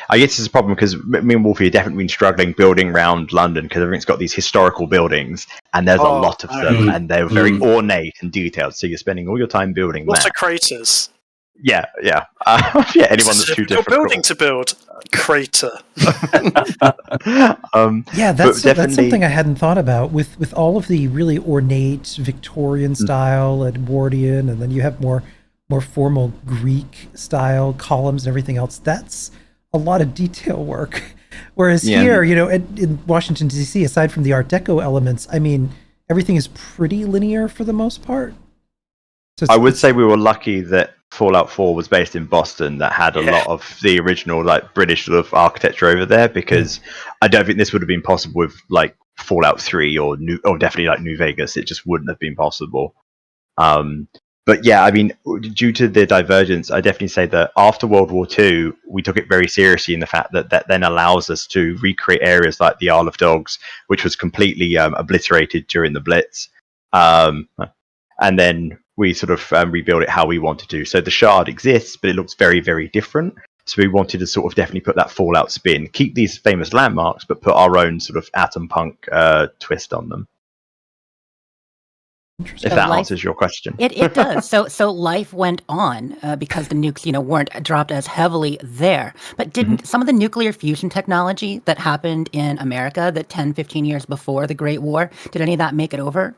I guess it's a problem because me and Wolfie have definitely been struggling building around London because everything's got these historical buildings and there's a lot of them and they're very ornate and detailed. So you're spending all your time building lots of craters. Yeah. Anyone that's too difficult. Building to build crater. That's something I hadn't thought about with all of the really ornate Victorian style, Edwardian, and then you have more formal Greek style columns and everything else. That's a lot of detail work. Whereas here, in Washington D.C., aside from the Art Deco elements, I mean, everything is pretty linear for the most part. So I would say we were lucky that Fallout 4 was based in Boston, that had a lot of the original like British sort of architecture over there, because I don't think this would have been possible with like Fallout 3 or definitely like New Vegas. It just wouldn't have been possible. But yeah, I mean, due to the divergence, I definitely say that after World War II, we took it very seriously in the fact that then allows us to recreate areas like the Isle of Dogs, which was completely obliterated during the Blitz. And then we sort of rebuild it how we want to do. So the Shard exists, but it looks very, very different. So we wanted to sort of definitely put that Fallout spin, keep these famous landmarks, but put our own sort of atom punk twist on them. If that answers your question. It does. So life went on because the nukes, weren't dropped as heavily there. But didn't some of the nuclear fusion technology that happened in America, that 10, 15 years before the Great War, did any of that make it over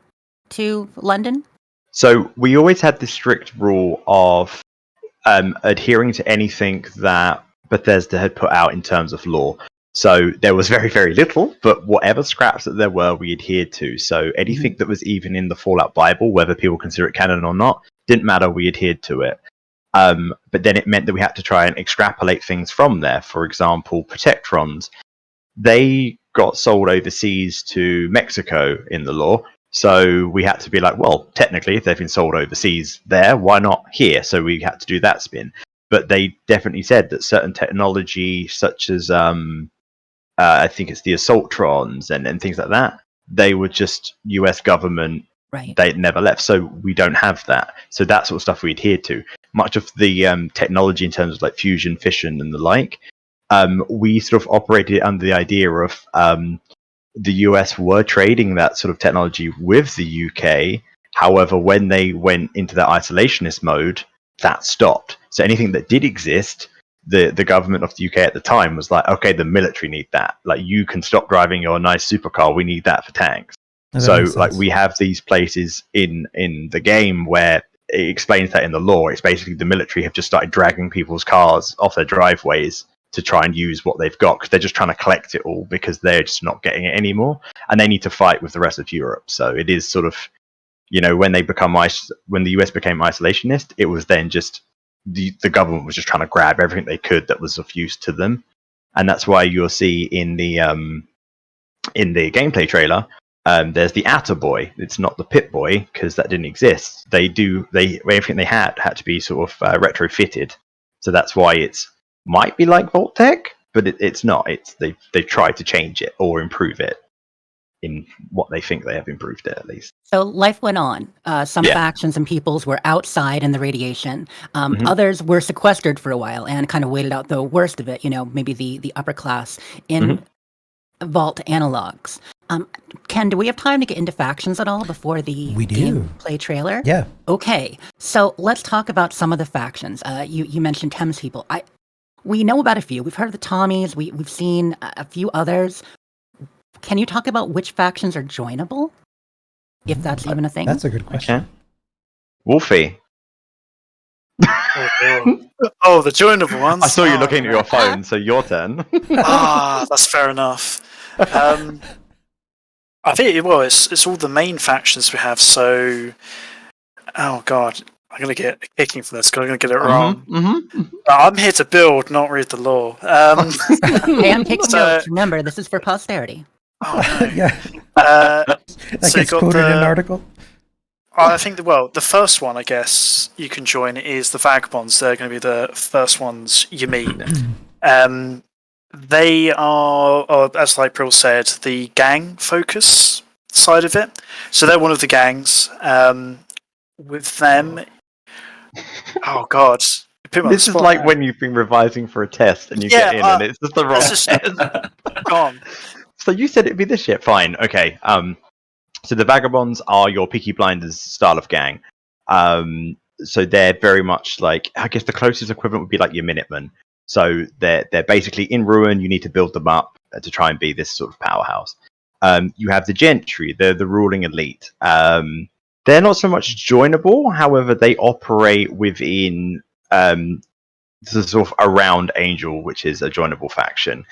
to London? So we always had this strict rule of adhering to anything that Bethesda had put out in terms of lore. So there was very, very little, but whatever scraps that there were, we adhered to. So anything that was even in the Fallout Bible, whether people consider it canon or not, didn't matter, we adhered to it. But then it meant that we had to try and extrapolate things from there. For example, Protectrons. They got sold overseas to Mexico in the law. So we had to be like, well, technically, if they've been sold overseas there, why not here? So we had to do that spin. But they definitely said that certain technology, such as I think it's the Assaultrons and things like that, they were just US government. Right. They never left. So we don't have that. So that sort of stuff we adhered to. Much of the technology in terms of like fusion, fission, and the like, we sort of operated under the idea of the US were trading that sort of technology with the UK. However, when they went into that isolationist mode, that stopped. So anything that did exist, the government of the UK at the time was like, okay, the military need that. Like, you can stop driving your nice supercar. We need that for tanks. So like we have these places in the game where it explains that in the law. It's basically the military have just started dragging people's cars off their driveways to try and use what they've got, because they're just trying to collect it all because they're just not getting it anymore, and they need to fight with the rest of Europe. So it is sort of, you know, when the US became isolationist, it was then just the government was just trying to grab everything they could that was of use to them, and that's why you'll see in the gameplay trailer, there's the Atta-boy. It's not the Pip-Boy because that didn't exist. Everything they had to be sort of retrofitted, so that's why it's might be like Vault Tech, but it's not. They've tried to change it or improve it in what they think they have improved it, at least. So life went on. Some factions and peoples were outside in the radiation. Others were sequestered for a while and kind of waited out the worst of it, you know, maybe the upper class in Vault analogs. Ken, do we have time to get into factions at all before the gameplay trailer? Yeah. Okay, so let's talk about some of the factions. You mentioned Thames people. We know about a few. We've heard of the Tommies. We've seen a few others. Can you talk about which factions are joinable? If that's even a thing? That's a good question. Okay. Wolfie. Oh, the joinable ones. I saw you looking at your phone, so your turn. That's fair enough. I think it's all the main factions we have. So, oh god, I'm gonna get a kicking from this because I'm gonna get it wrong. I'm here to build, not read the law. Hey, I'm taking notes. Remember, this is for posterity. Oh no. Yeah. That gets quoted in an article. I think the first one, I guess, you can join is the Vagabonds. They're going to be the first ones you meet. They are, as like Brill said, the gang focus side of it. So they're one of the gangs. With them, oh god, this is like when you've been revising for a test and you get in and it's just the wrong test. Gone. So you said it'd be this shit. Fine, okay. So the Vagabonds are your Peaky Blinders style of gang. So they're very much like, I guess the closest equivalent would be like your Minutemen. So they're basically in ruin. You need to build them up to try and be this sort of powerhouse. You have the Gentry. They're the ruling elite. They're not so much joinable. However, they operate within the sort of around Angel, which is a joinable faction.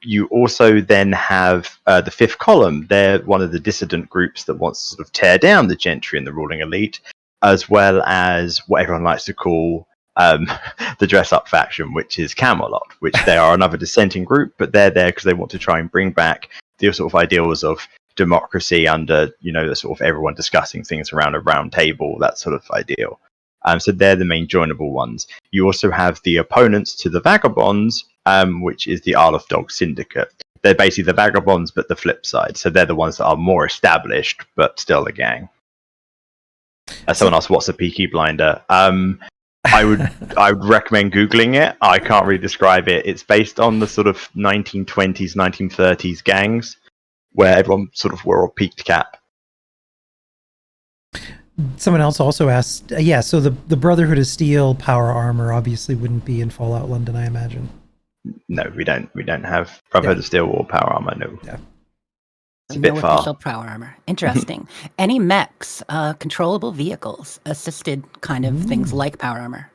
You also then have the Fifth Column. They're one of the dissident groups that wants to sort of tear down the Gentry and the ruling elite, as well as what everyone likes to call the dress-up faction, which is Camelot, which they are another dissenting group, but they're there because they want to try and bring back the sort of ideals of democracy under, you know, the sort of everyone discussing things around a round table, that sort of ideal. So they're the main joinable ones. You also have the opponents to the Vagabonds, which is the Isle of Dogs Syndicate. They're basically the Vagabonds, but the flip side. So they're the ones that are more established, but still a gang. Someone asked, what's a Peaky Blinder? I would recommend Googling it. I can't really describe it. It's based on the sort of 1920s, 1930s gangs, where everyone sort of wore a peaked cap. Someone else also asked, so the Brotherhood of Steel power armor obviously wouldn't be in Fallout London, I imagine. No, we don't have Brotherhood of Steel or power armor, no. Yeah. It's a bit far. Official power armor. Interesting. Any mechs, controllable vehicles, assisted kind of things like power armor?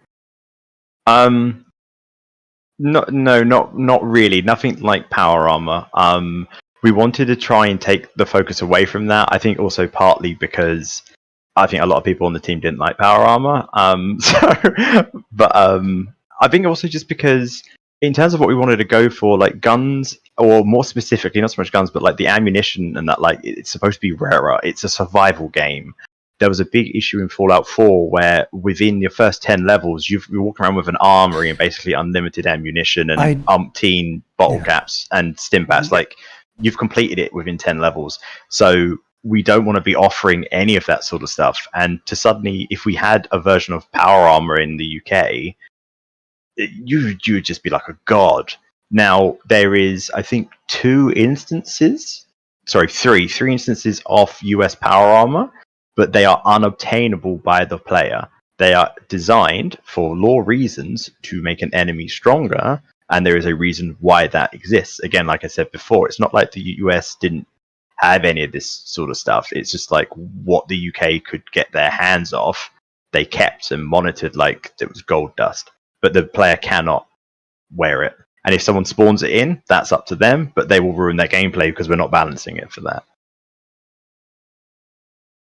Not really. Nothing like power armor. We wanted to try and take the focus away from that. I think also partly because I think a lot of people on the team didn't like power armor. I think also just because in terms of what we wanted to go for, like guns, or more specifically, not so much guns, but like the ammunition and that, like it's supposed to be rarer. It's a survival game. There was a big issue in Fallout 4 where within your first 10 levels, you walk around with an armory and basically unlimited ammunition and umpteen bottle caps and stim packs. Like, you've completed it within 10 levels. So we don't want to be offering any of that sort of stuff. And to suddenly, if we had a version of power armor in the UK, you would just be like a god. Now, there is, I think, three instances of US power armor, but they are unobtainable by the player. They are designed for lore reasons to make an enemy stronger, and there is a reason why that exists. Again, like I said before, it's not like the US didn't have any of this sort of stuff. It's just like what the UK could get their hands off, they kept and monitored like it was gold dust. But the player cannot wear it. And if someone spawns it in, that's up to them, but they will ruin their gameplay because we're not balancing it for that.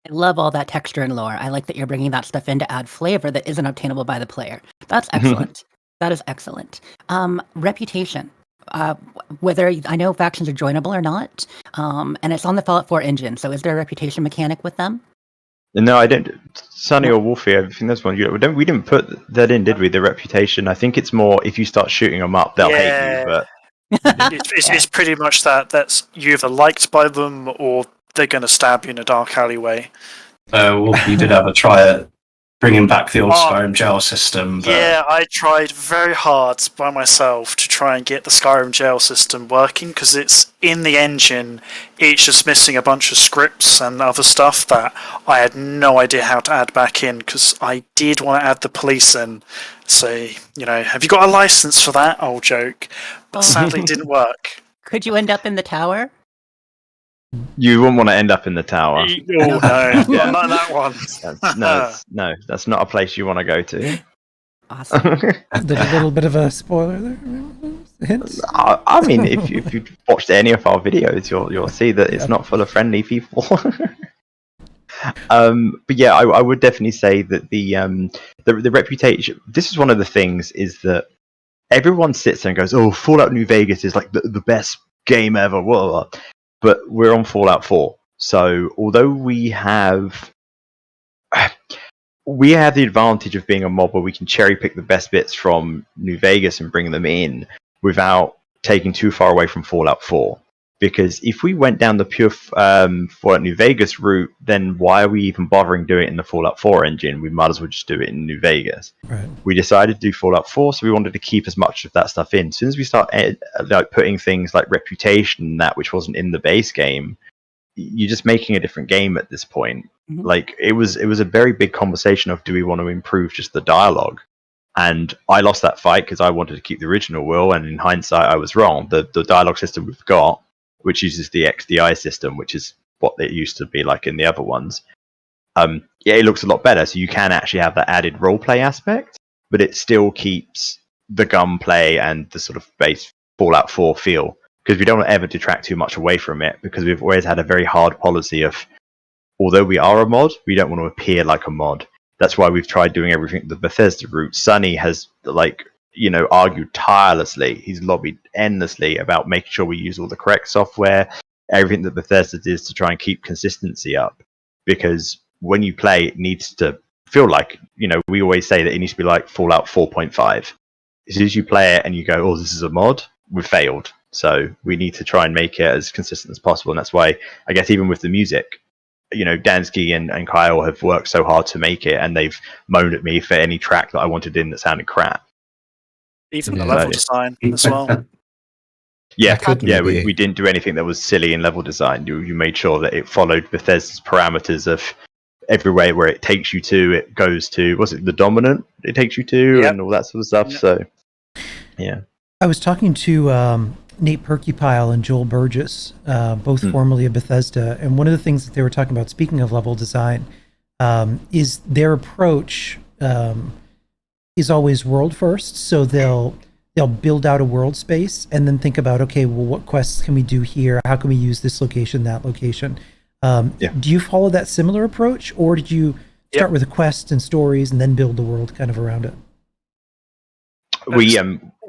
I love all that texture and lore. I like that you're bringing that stuff in to add flavor that isn't obtainable by the player. That's excellent. That is excellent. Reputation. Whether I know factions are joinable or not, and it's on the Fallout 4 engine, so is there a reputation mechanic with them? No, I don't. Sunny or Wolfie, I think that's one. We didn't put that in, did we? The reputation. I think it's more if you start shooting them up, they'll hate you. But it's pretty much that's you're either liked by them or they're going to stab you in a dark alleyway. Wolfie did have a try at bringing back the old Skyrim jail system. But... Yeah, I tried very hard by myself to try and get the Skyrim jail system working because it's in the engine. It's just missing a bunch of scripts and other stuff that I had no idea how to add back in because I did want to add the police in. Say, have you got a license for that? Old joke. But sadly it didn't work. Could you end up in the tower? You wouldn't want to end up in the tower. Oh no, not that one. No, that's not a place you want to go to. Awesome. A little bit of a spoiler there. Hints. I mean, if you've watched any of our videos, you'll see that it's not full of friendly people. But yeah, I would definitely say that the reputation. This is one of the things is that everyone sits there and goes, "Oh, Fallout New Vegas is like the best game ever." Blah. But we're on Fallout 4, so although we have the advantage of being a mod where we can cherry pick the best bits from New Vegas and bring them in without taking too far away from Fallout 4. Because if we went down the pure Fallout New Vegas route, then why are we even bothering doing it in the Fallout 4 engine? We might as well just do it in New Vegas. Right. We decided to do Fallout 4, so we wanted to keep as much of that stuff in. As soon as we start putting things like reputation and that, which wasn't in the base game, you're just making a different game at this point. Mm-hmm. Like it was a very big conversation of do we want to improve just the dialogue? And I lost that fight because I wanted to keep the original Will, and in hindsight, I was wrong. The dialogue system we've got, which uses the XDI system, which is what it used to be like in the other ones. It looks a lot better, so you can actually have that added roleplay aspect, but it still keeps the gunplay and the sort of base Fallout 4 feel, because we don't want to ever detract too much away from it, because we've always had a very hard policy of, although we are a mod, we don't want to appear like a mod. That's why we've tried doing everything the Bethesda route. Sunny has, argued tirelessly. He's lobbied endlessly about making sure we use all the correct software, everything that Bethesda does to try and keep consistency up. Because when you play, it needs to feel like, we always say that it needs to be like Fallout 4.5. As soon as you play it and you go, oh, this is a mod, we've failed. So we need to try and make it as consistent as possible. And that's why, I guess, even with the music, Dansky and Kyle have worked so hard to make it, and they've moaned at me for any track that I wanted in that sounded crap. Even the level design as well. We didn't do anything that was silly in level design. You made sure that it followed Bethesda's parameters of everywhere where it takes you to, it goes to, was it the dominant it takes you to, and all that sort of stuff. Yep. So, yeah. I was talking to Nate Perkypile and Joel Burgess, both formerly of Bethesda, and one of the things that they were talking about, speaking of level design, is their approach is always world first. So they'll build out a world space and then think about, okay, well, what quests can we do here? How can we use this location, that location? Do you follow that similar approach, or did you start with the quests and stories and then build the world kind of around it?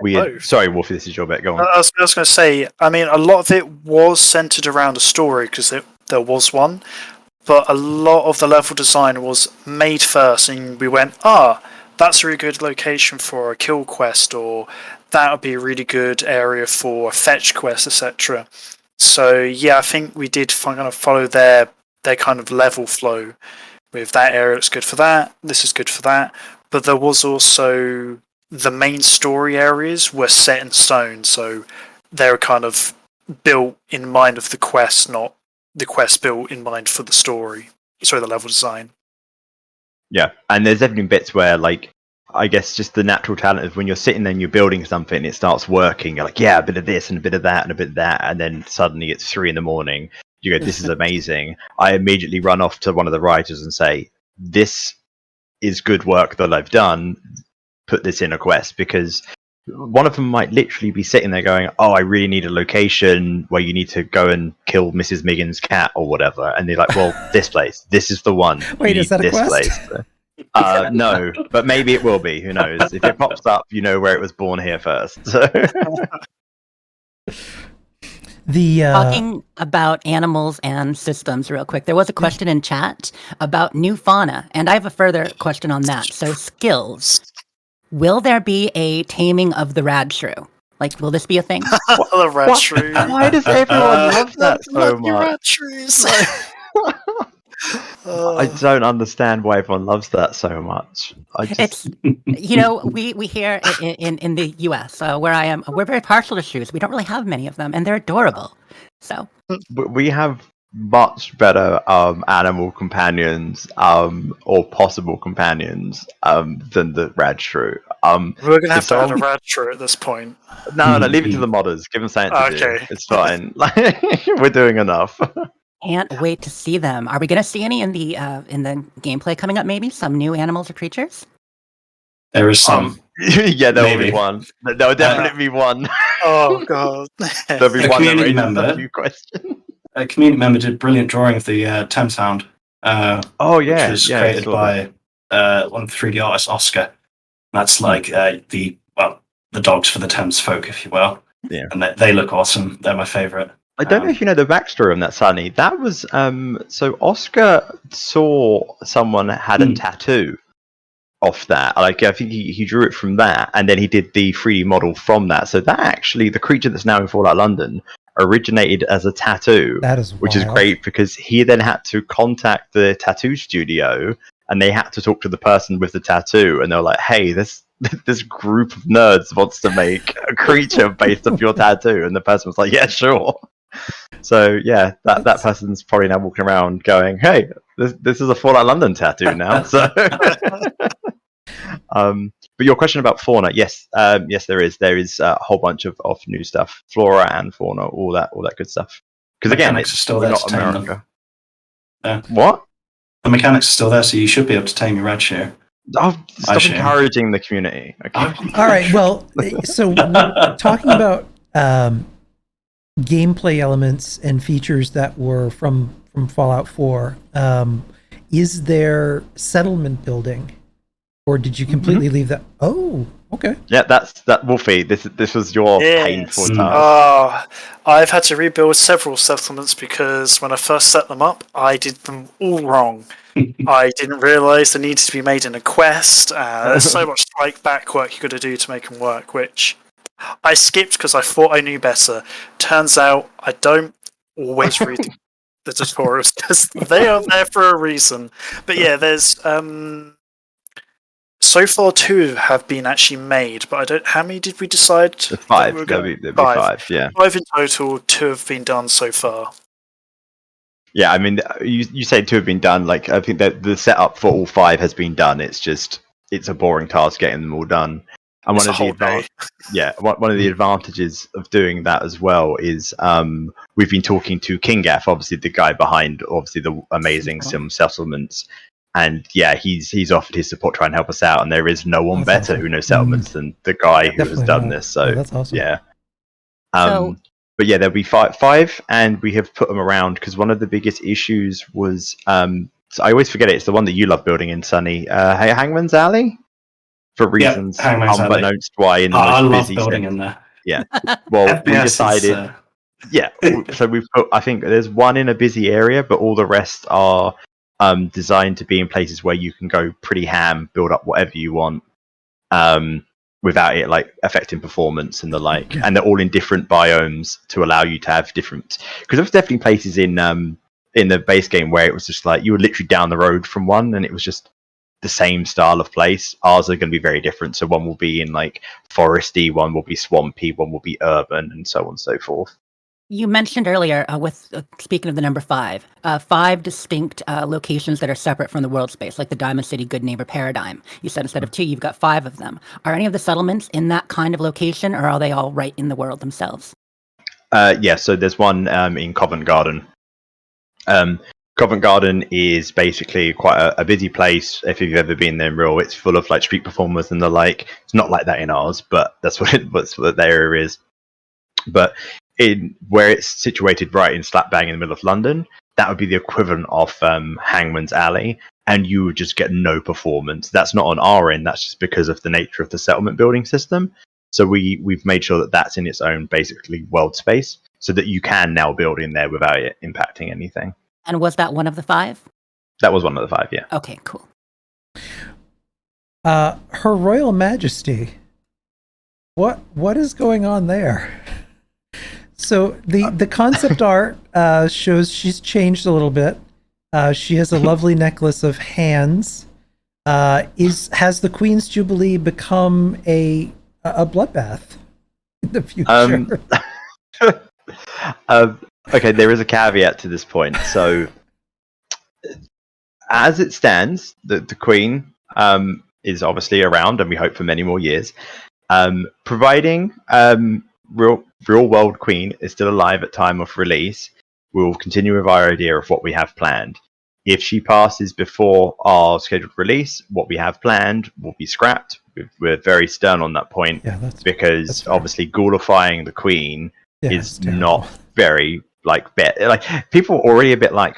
both. Sorry, Wolfie, this is your bit. Go on. I was going to say, I mean, a lot of it was centered around a story because there was one, but a lot of the level design was made first, and we went, that's a really good location for a kill quest, or that would be a really good area for a fetch quest, etc. So yeah, I think we did kind of follow their kind of level flow. With that area, it's good for that. This is good for that. But there was also the main story areas were set in stone, so they were kind of built in mind of the quest, not the quest built in mind for the story. Sorry, the level design. Yeah, and there's definitely bits where, like, I guess just the natural talent of when you're sitting there and you're building something and it starts working, you're like, yeah, a bit of this and a bit of that and a bit of that, and then suddenly it's 3 a.m. You go, this is amazing. I immediately run off to one of the writers and say, this is good work that I've done. Put this in a quest, because one of them might literally be sitting there going, I really need a location where you need to go and kill Mrs. Miggin's cat or whatever. And they're like, well, this place, this is the one. Wait, is that a quest? Place. No, but maybe it will be. Who knows? If it pops up, you know where it was born here first. So. Talking about animals and systems real quick, there was a question in chat about new fauna, and I have a further question on that. So skills. Will there be a taming of the rad shrew? Like, will this be a thing? The rad shrew. Why does everyone love that so much? Rad shrews. I don't understand why everyone loves that so much. It's, we here in the US, where I am, we're very partial to shrews. We don't really have many of them, and they're adorable. So we have much better animal companions or possible companions than the rad shrew. We're gonna have to add a rad shrew at this point. No, leave it to the modders. Give them something to do. It's fine. We're doing enough. Can't wait to see them. Are we going to see any in the gameplay coming up? Maybe some new animals or creatures. There is some. Yeah, there will be one. There will definitely be one. Oh god. There'll be a one community member. A few questions. A community member did a brilliant drawing of the Thames Hound. Which was created by one of the 3D artists, Oscar. That's like the dogs for the Thames folk, if you will. Yeah, and they look awesome. They're my favourite. I don't know if you know the backstory on that, Sunny. That was so Oscar saw someone had a tattoo off that. Like, I think he drew it from that, and then he did the 3D model from that. So that actually, the creature that's now in Fallout London, originated as a tattoo. That is which is great, because he then had to contact the tattoo studio, and they had to talk to the person with the tattoo, and they were like, "Hey, this group of nerds wants to make a creature based off your tattoo," and the person was like, "Yeah, sure." So yeah, that person's probably now walking around going, "Hey, this is a Fallout London tattoo now." So, but your question about fauna, yes, there is a whole bunch of new stuff, flora and fauna, all that good stuff. Because again, it's still there not to tame America. Them. What? The mechanics are still there, so you should be able to tame your rad share. Stop encouraging the community. Okay. All right. Well, so talking about gameplay elements and features that were from Fallout 4, is there settlement building, or did you completely leave that? Oh, okay. Yeah, that Wolfie. This was your painful task. I've had to rebuild several settlements because when I first set them up, I did them all wrong. I didn't realise they needed to be made in a quest. There's so much back work you got to do to make them work, which I skipped because I thought I knew better. Turns out I don't always read the tutorials because they are there for a reason. But yeah, there's so far 2 have been actually made, but I don't. How many did we decide? 5. There'll be 5. Yeah, 5 in total. 2 have been done so far. Yeah, I mean, you say 2 have been done. Like, I think that the setup for all 5 has been done. It's a boring task getting them all done. And one of the advantages of doing that as well is we've been talking to Kingaff, obviously the guy behind the amazing Sim Settlements, and yeah, he's offered his support to try and help us out. And there is no one better who knows settlements than the guy who has done this. So that's awesome. Yeah. But yeah, there'll be five, and we have put them around because one of the biggest issues was so I always forget it. It's the one that you love building in, Sunny. Hangman's Alley. for reasons Hangman's Alley. unbeknownst why in the I most love busy building cent- in there. Yeah. Well, we FPS decided. is, Yeah, so we've put. I think there's one in a busy area, but all the rest are designed to be in places where you can go pretty ham, build up whatever you want, without it like affecting performance and the like. And they're all in different biomes to allow you to have different. Because there's definitely places in the base game where it was just like you were literally down the road from one, and it was just the same style of place. Ours are going to be very different. So one will be in like foresty, one will be swampy, one will be urban, and so on and so forth. You mentioned earlier, speaking of the number 5, 5 distinct locations that are separate from the world space, like the Diamond City Good Neighbor paradigm. You said instead of 2, you've got 5 of them. Are any of the settlements in that kind of location, or are they all right in the world themselves? Yeah, so there's one in Covent Garden. Covent Garden is basically quite a busy place. If you've ever been there in real, it's full of like street performers and the like. It's not like that in ours, but that's what the area is. But in where it's situated right in slap bang in the middle of London, that would be the equivalent of Hangman's Alley, and you would just get no performance. That's not on our end, that's just because of the nature of the settlement building system. So we've made sure that that's in its own basically world space, so that you can now build in there without it impacting anything. And was that one of the 5? That was one of the 5, yeah. Okay, cool. Her Royal Majesty, what is going on there? So the concept art shows she's changed a little bit. She has a lovely necklace of hands. Has the Queen's Jubilee become a bloodbath in the future? Okay, there is a caveat to this point. So, as it stands, the Queen is obviously around, and we hope for many more years. Providing real world Queen is still alive at time of release, we will continue with our idea of what we have planned. If she passes before our scheduled release, what we have planned will be scrapped. We're very stern on that point, because obviously ghoulifying the Queen is not very people are already a bit like,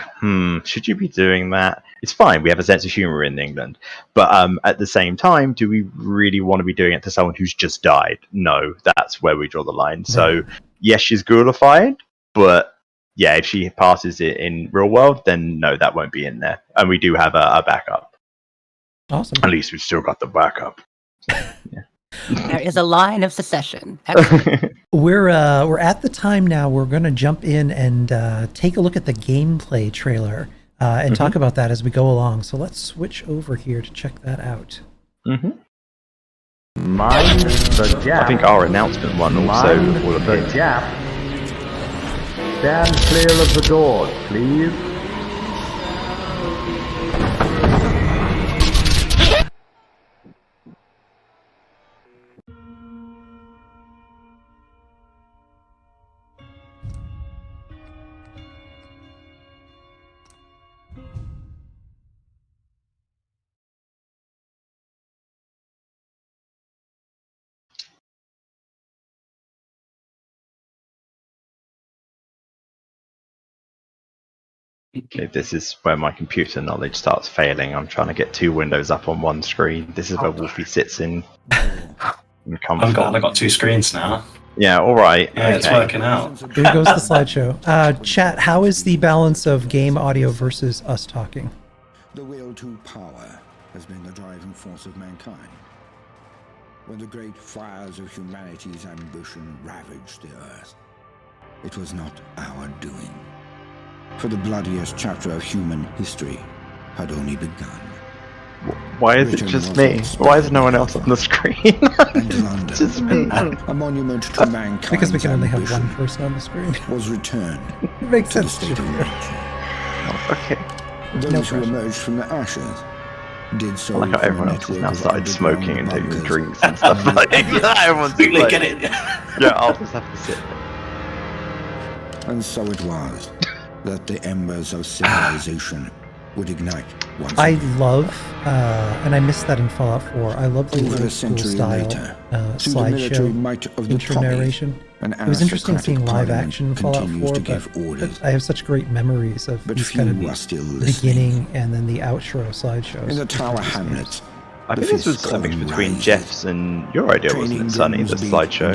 should you be doing that? It's fine, we have a sense of humor in England, but at the same time, do we really want to be doing it to someone who's just died? No, that's where we draw the line. So yes, she's ghoulified, but yeah, if she passes it in real world, then no, that won't be in there, and we do have a backup. Awesome. At least we've still got the backup. So, yeah. There is a line of secession. We're at the time now. We're going to jump in and take a look at the gameplay trailer and talk about that as we go along. So let's switch over here to check that out. Mind the gap. I think our announcement one also will appear. The gap. Stand clear of the doors, please. Okay, this is where my computer knowledge starts failing. I'm trying to get 2 windows up on one screen. This is where Wolfie sits in comfort. I've got 2 screens now. Yeah, all right. Yeah, okay. It's working out. Here goes the slideshow. Chat, how is the balance of game audio versus us talking? The will to power has been the driving force of mankind. When the great fires of humanity's ambition ravaged the earth, it was not our doing. For the bloodiest chapter of human history had only begun. Why is it just me? Why is no one else on the screen? And London, just me. a monument to mankind, Because we can only have one person on the screen. was returned It makes to the sense. state of nature. Oh, okay. Those who emerged from the ashes did so I like how from a everyone else has network now of started smoking and taking bunkers. drinks and stuff like that. Everyone's Quickly like, get it. yeah, I'll just have to sit there. And so it was that the embers of civilization would ignite once I again. love, and I missed that in Fallout 4, I love the Over old a school century style later, through the military slideshow might of the intro Tommies, narration. an It was interesting aristocratic seeing live parliament action in Fallout continues 4, to give but orders. I have such great memories of But these few kind of are still listening. beginning and then the outro slideshows. In the Tower Hamlets, I think this was a mix between Jeff's and your idea, wasn't it, Sonny? The slideshow.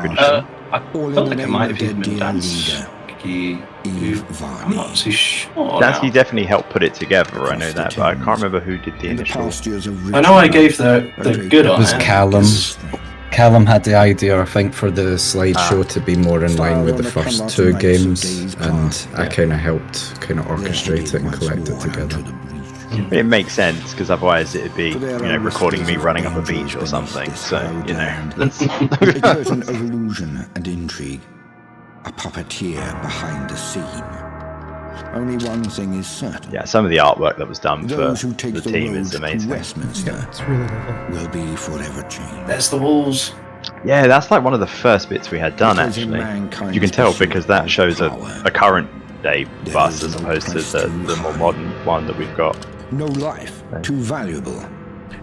Pretty sure. I felt like it might have even been Dansky. I'm not too sure. Dansky definitely helped put it together. I know that, but I can't remember who did the initial. I know I gave the good on It was it. Callum. Callum had the idea, I think, for the slideshow to be more in line with the first two games, and I kind of helped kind of orchestrate it and collect it together. It makes sense, because otherwise it'd be, recording me running up a beach or something. So, A curtain of illusion and intrigue. A puppeteer behind the scene. Only one thing is certain. Yeah, some of the artwork that was done for Those who take the the team road is to amazing. Westminster Yeah, it's really lovely. will be forever changed. There's the walls. Yeah, that's like one of the first bits we had done, Because in actually. mankind's You can tell pursuit because that of shows power, a current day there bus is as no opposed to price the too more high. modern one that we've got. No life too valuable.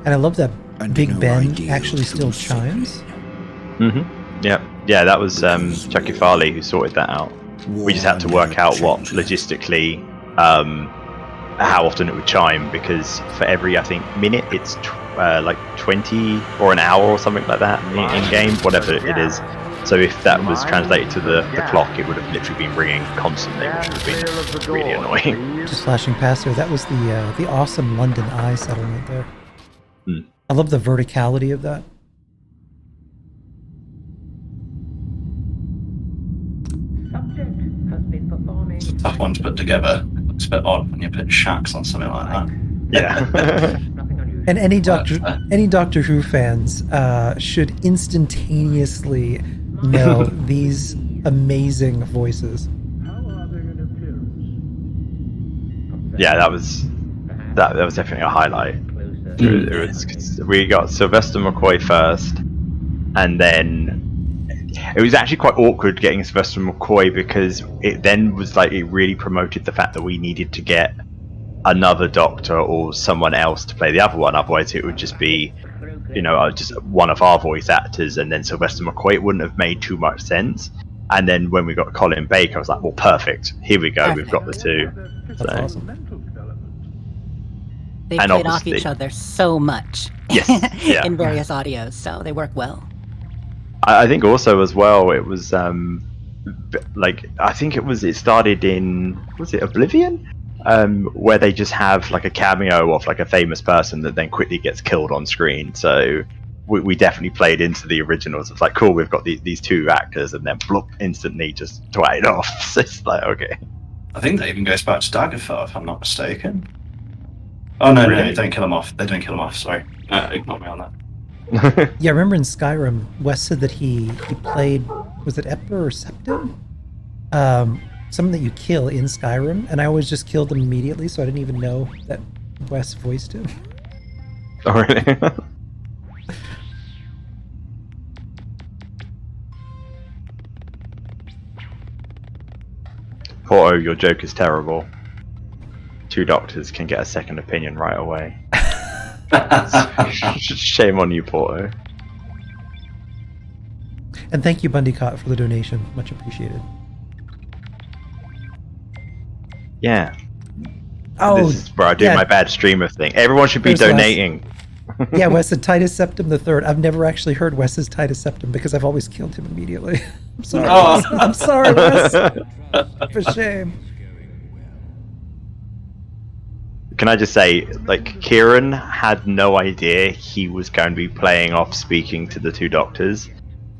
And I love that And Big no Ben ideal actually too still sacred. chimes. Yeah, that was Chucky Farley who sorted that out. We just had to work out what logistically, how often it would chime, because for every, I think, minute it's like 20 or an hour or something like that in game, whatever it is. So if that was translated to the clock, it would have literally been ringing constantly, which would have been really annoying. Just flashing past there, that was the awesome London Eye settlement there. I love the verticality of that. It's a tough one to put together. It looks a bit odd when you put shacks on something like that. Yeah. And any Doctor Who fans should instantaneously know these amazing voices. Yeah, that was definitely a highlight. We got Sylvester McCoy first, and then it was actually quite awkward getting Sylvester McCoy, because it then was like it really promoted the fact that we needed to get another Doctor or someone else to play the other one. Otherwise, it would just be, just one of our voice actors, and then Sylvester McCoy. It wouldn't have made too much sense. And then when we got Colin Baker, I was like, well, perfect. Here we go. We've got the two. That's awesome. They And played off obviously- each other so much Yes, yeah. in various audios, so they work well. I think also as well, it was I think it started in, was it Oblivion? Where they just have like a cameo of like a famous person that then quickly gets killed on screen. So we definitely played into the originals. It's like, cool, we've got these two actors, and then bloop, instantly just twatted off. So it's like, okay. I think that even goes back to Daggerfall, if I'm not mistaken. Oh, no, Really? don't kill him off. They don't kill him off, sorry. Ignore me on that. Yeah, I remember in Skyrim, Wes said that he played, was it Emperor or Septim? Someone that you kill in Skyrim, and I always just killed them immediately, so I didn't even know that Wes voiced him. Oh, really? Porto, your joke is terrible. Two doctors can get a second opinion right away. Shame on you, Porto. And thank you, Bundycott, for the donation. Much appreciated. Yeah. Oh, This is where I do yeah. my bad streamer thing. Everyone should be There's less. donating. Yeah, Wes said Titus Septim the Third. I've never actually heard Wes's Titus Septim because I've always killed him immediately. I'm sorry. Oh. Wes. I'm sorry, Wes. For shame. Can I just say, like, Kieran had no idea he was going to be playing off speaking to the two doctors,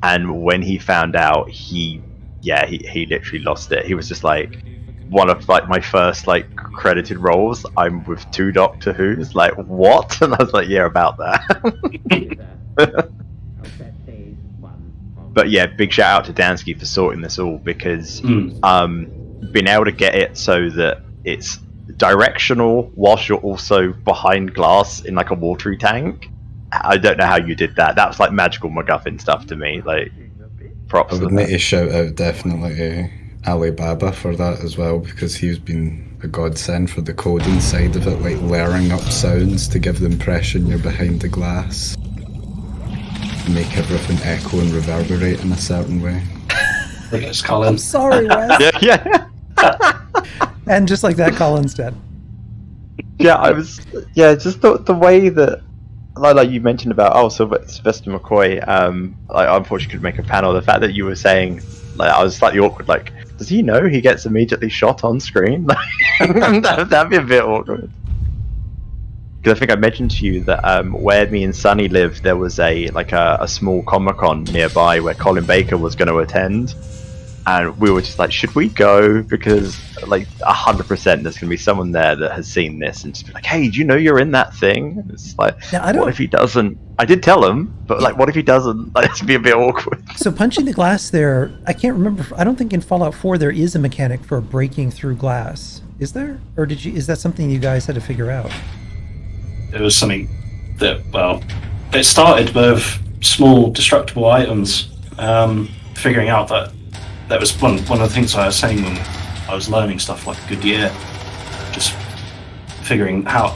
and when he found out, he literally lost it. He was just like, one of like my first like credited roles, I'm with two Doctor Who's, like, what? And I was like, yeah, about that. But yeah, big shout out to Dansky for sorting this all, because being able to get it so that it's directional whilst you're also behind glass in like a watery tank. I don't know how you did that. That was like magical MacGuffin stuff to me. Like, props. I would to need that. to shout out definitely Alibaba for that as well, because he's been a godsend for the coding side of it, like layering up sounds to give the impression you're behind the glass, make everything echo and reverberate in a certain way. It's Colin. I'm sorry, Wes. Yeah. And just like that, Colin's dead. Yeah, I was. Yeah, just the way that like you mentioned about Sylvester McCoy. I unfortunately couldn't make a panel. The fact that you were saying, like, I was slightly awkward. Like, does he know he gets immediately shot on screen? That'd be a bit awkward. Because I think I mentioned to you that where me and Sunny live, there was a small Comic-Con nearby where Colin Baker was going to attend, and we were just like, should we go? Because like 100% there's going to be someone there that has seen this and just be like, hey, do you know you're in that thing? And it's like, what if he doesn't? I did tell him, but like, what if he doesn't? Like, it'd be a bit awkward. So punching the glass there, I can't remember. I don't think in Fallout 4 there is a mechanic for breaking through glass. Is there? Or is that something you guys had to figure out? It was something that, well, it started with small destructible items. Figuring out that was one of the things I was saying when I was learning stuff like a good year. Just figuring how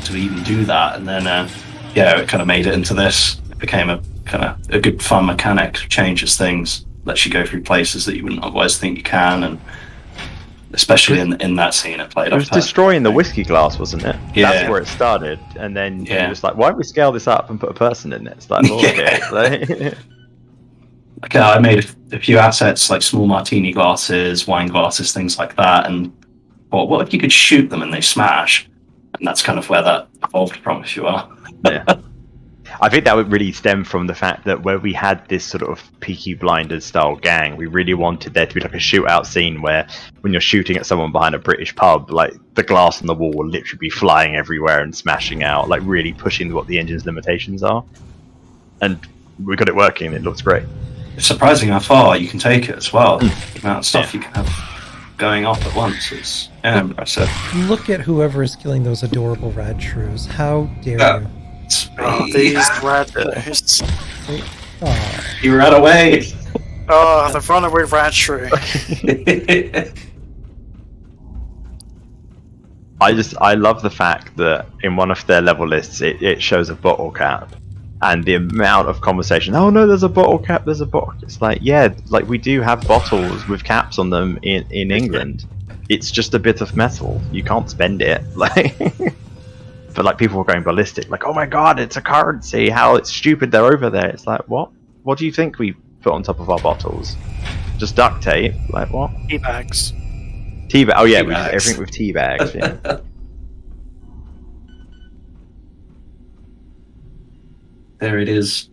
to even do that, and then it kind of made it into this. It became a kind of a good fun mechanic. Changes things, lets you go through places that you wouldn't otherwise think you can, and especially in that scene, it played. It was destroying the whiskey glass, wasn't it? Yeah. That's where it started, and then it was like, why don't we scale this up and put a person in it? It's like, okay. Okay, I made a few assets like small martini glasses, wine glasses, things like that, and thought, what if you could shoot them and they smash? And that's kind of where that evolved from, if you are. Yeah. I think that would really stem from the fact that where we had this sort of Peaky Blinders style gang, we really wanted there to be like a shootout scene where when you're shooting at someone behind a British pub, like the glass on the wall will literally be flying everywhere and smashing out, like really pushing what the engine's limitations are. And we got it working, it looks great. It's surprising how far you can take it as well. The amount of stuff you can have going off at once is impressive. Look at whoever is killing those adorable rad shrews. How dare you? Oh, these rad shrews. You ran away! Oh, the runaway rad shrew. I love the fact that in one of their level lists it shows a bottle cap. And the amount of conversation, oh no, there's a bottle cap, there's a bottle. It's like, yeah, like we do have bottles with caps on them in England. It's just a bit of metal. You can't spend it. Like, but like people were going ballistic, like, oh my god, it's a currency. How it's stupid they're over there. It's like, what? What do you think we put on top of our bottles? Just duct tape? Like what? Tea bags. Tea bag. Oh yeah, we do everything with tea bags. Yeah. There it is.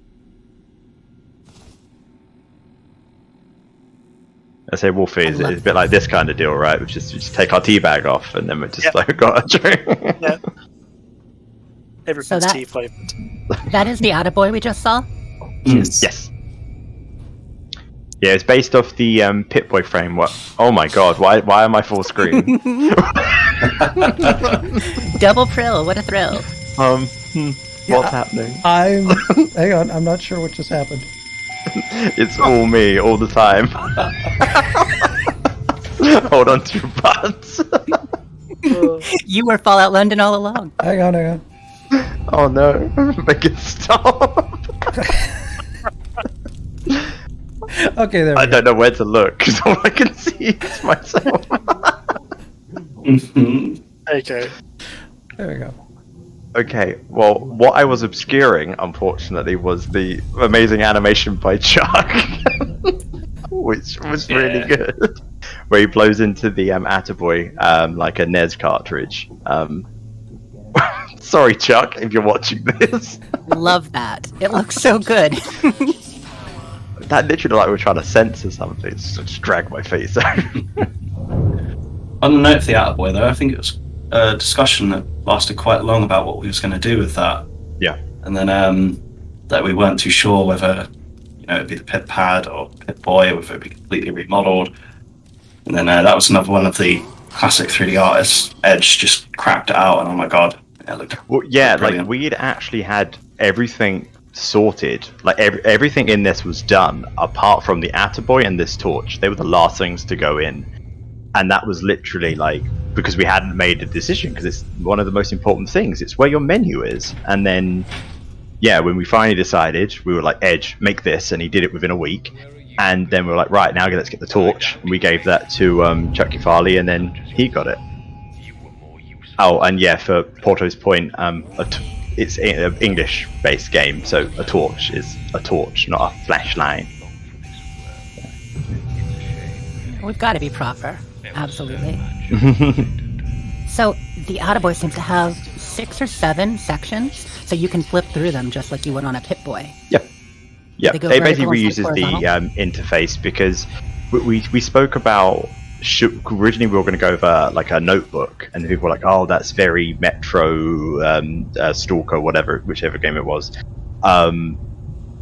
I say Wolfie is a bit like this kind of deal, right? We just take our tea bag off and then we just like got a drink. Yeah. Everything's tea flavored. That is the Atta-boy we just saw? Yes. Yeah, it's based off the Pip-Boy framework. Oh my god, why am I full screen? Double prill, what a thrill. What's happening? Hang on, I'm not sure what just happened. It's all me, all the time. Hold on to your butts. You were Fallout London all along. Hang on. Oh no, make it stop. Okay, there we go. I don't know where to look, because all I can see is myself. Okay. There we go. Okay, well, what I was obscuring, unfortunately, was the amazing animation by Chuck, which was really good, where he blows into the Atta-boy like a NES cartridge. Sorry, Chuck, if you're watching this. Love that. It looks so good. That literally like we're trying to censor something, so just drag my face out. On the note of the Atta-boy, though, I think it was a discussion that lasted quite long about what we was going to do with that. Yeah. And then that we weren't too sure whether, it'd be the Pip Pad or Pip Boy, or whether it'd be completely remodeled. And then that was another one of the classic 3D artists. Edge just cracked it out, and oh my god, it looked brilliant. Like we'd actually had everything sorted. Like everything in this was done, apart from the Atta-boy and this torch. They were the last things to go in. And that was literally like, because we hadn't made a decision, because it's one of the most important things. It's where your menu is. And then, yeah, when we finally decided, we were like, Edge, make this. And he did it within a week. And then we were like, right, now let's get the torch. And we gave that to Chucky Farley, and then he got it. Oh, and yeah, for Porto's point, it's an English-based game, so a torch is a torch, not a flashlight. We've got to be proper. Absolutely. So the Atta-boy seems to have 6 or 7 sections, so you can flip through them just like you would on a Pip-Boy. Yep. Yep. They go It basically vertical, reuses the horizontal? interface, because we spoke about originally we were going to go over like a notebook, and people were like, "Oh, that's very Metro, Stalker, whichever game it was," and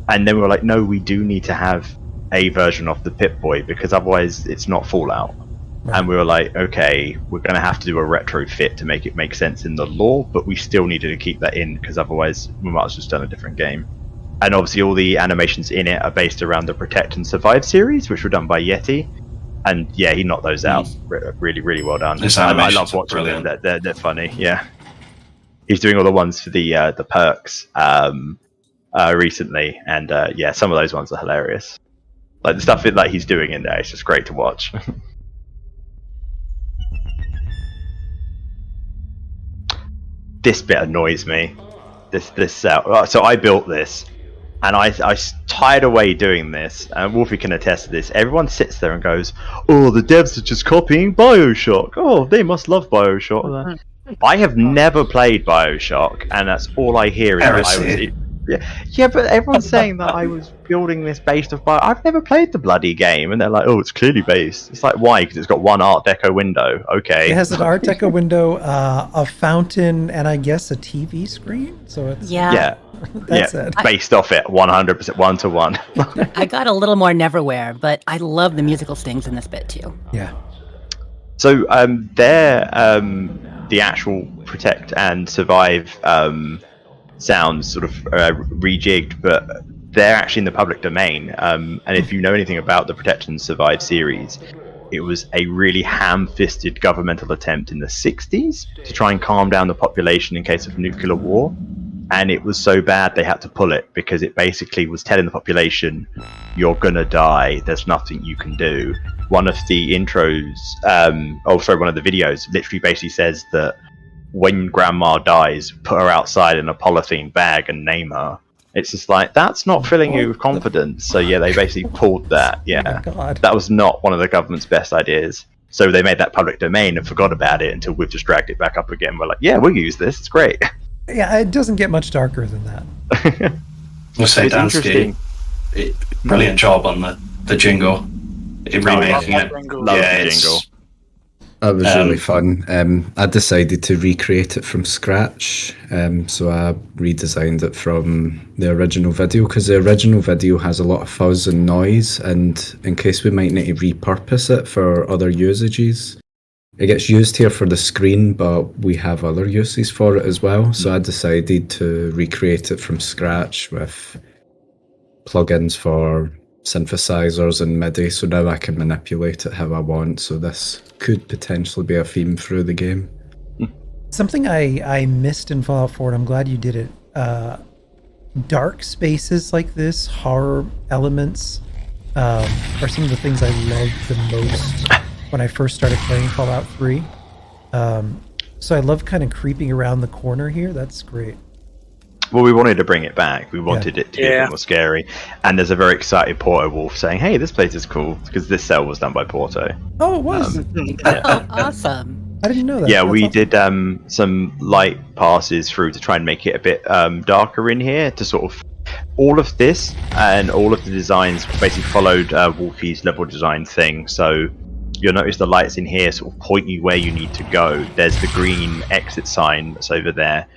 then we were like, "No, we do need to have a version of the Pip-Boy, because otherwise it's not Fallout." Right. And we were like, "Okay, we're going to have to do a retrofit to make it make sense in the lore, but we still needed to keep that in, because otherwise we might have just done a different game." And obviously all the animations in it are based around the Protect and Survive series, which were done by Yeti. And yeah, he knocked those out. Really, really well done. I love watching them. They're funny. Yeah, he's doing all the ones for the perks recently, and yeah, some of those ones are hilarious. Like the stuff that he's doing in there, it's just great to watch. This bit annoys me. So I built this. And I tired away doing this, and Wolfie can attest to this. Everyone sits there and goes, "Oh, the devs are just copying Bioshock. Oh, they must love Bioshock." I have never played Bioshock, and that's all I hear is that I was. Yeah, but everyone's saying that I was building this based off Bioshock. I've never played the bloody game, and they're like, "Oh, it's clearly based." It's like, why? Because it's got one Art Deco window. Okay. It has an Art Deco window, a fountain, and I guess a TV screen. So it's yeah. That's it. Based off it, 100%, 1-to-1. I got a little more Neverwhere, but I love the musical stings in this bit too. Yeah. So they're the actual Protect and Survive sounds sort of rejigged, but they're actually in the public domain. And if you know anything about the Protect and Survive series, it was a really ham-fisted governmental attempt in the 60s to try and calm down the population in case of nuclear war. And it was so bad they had to pull it, because it basically was telling the population, "You're gonna die, there's nothing you can do." One of the intros, one of the videos literally basically says that when grandma dies, put her outside in a polythene bag and name her. It's just like, that's not filling you with confidence. So yeah, they basically pulled that. Yeah, Oh my God. That was not one of the government's best ideas. So they made that public domain and forgot about it until we've just dragged it back up again. We're like, yeah, we'll use this, it's great. Yeah, it doesn't get much darker than that. I'll say Dansky, brilliant job on the jingle. Remaking it. Love the jingle. That was really fun. I decided to recreate it from scratch, so I redesigned it from the original video, because the original video has a lot of fuzz and noise, and in case we might need to repurpose it for other usages. It gets used here for the screen, but we have other uses for it as well. So I decided to recreate it from scratch with plugins for synthesizers and MIDI, so now I can manipulate it how I want. So this could potentially be a theme through the game. Something I missed in Fallout 4, and I'm glad you did it. Dark spaces like this, horror elements, are some of the things I loved the most when I first started playing Fallout 3. So I love kind of creeping around the corner here. That's great. Well, we wanted to bring it back. We wanted it to be a bit more scary. And there's a very excited Porto Wolf saying, "Hey, this place is cool," because this cell was done by Porto. Oh, it was? Oh, awesome. I didn't know that. Yeah, That's we awesome. did some light passes through to try and make it a bit darker in here, to sort of... All of this and all of the designs basically followed Wolfie's level design thing. So you'll notice the lights in here sort of point you where you need to go. There's the green exit sign that's over there,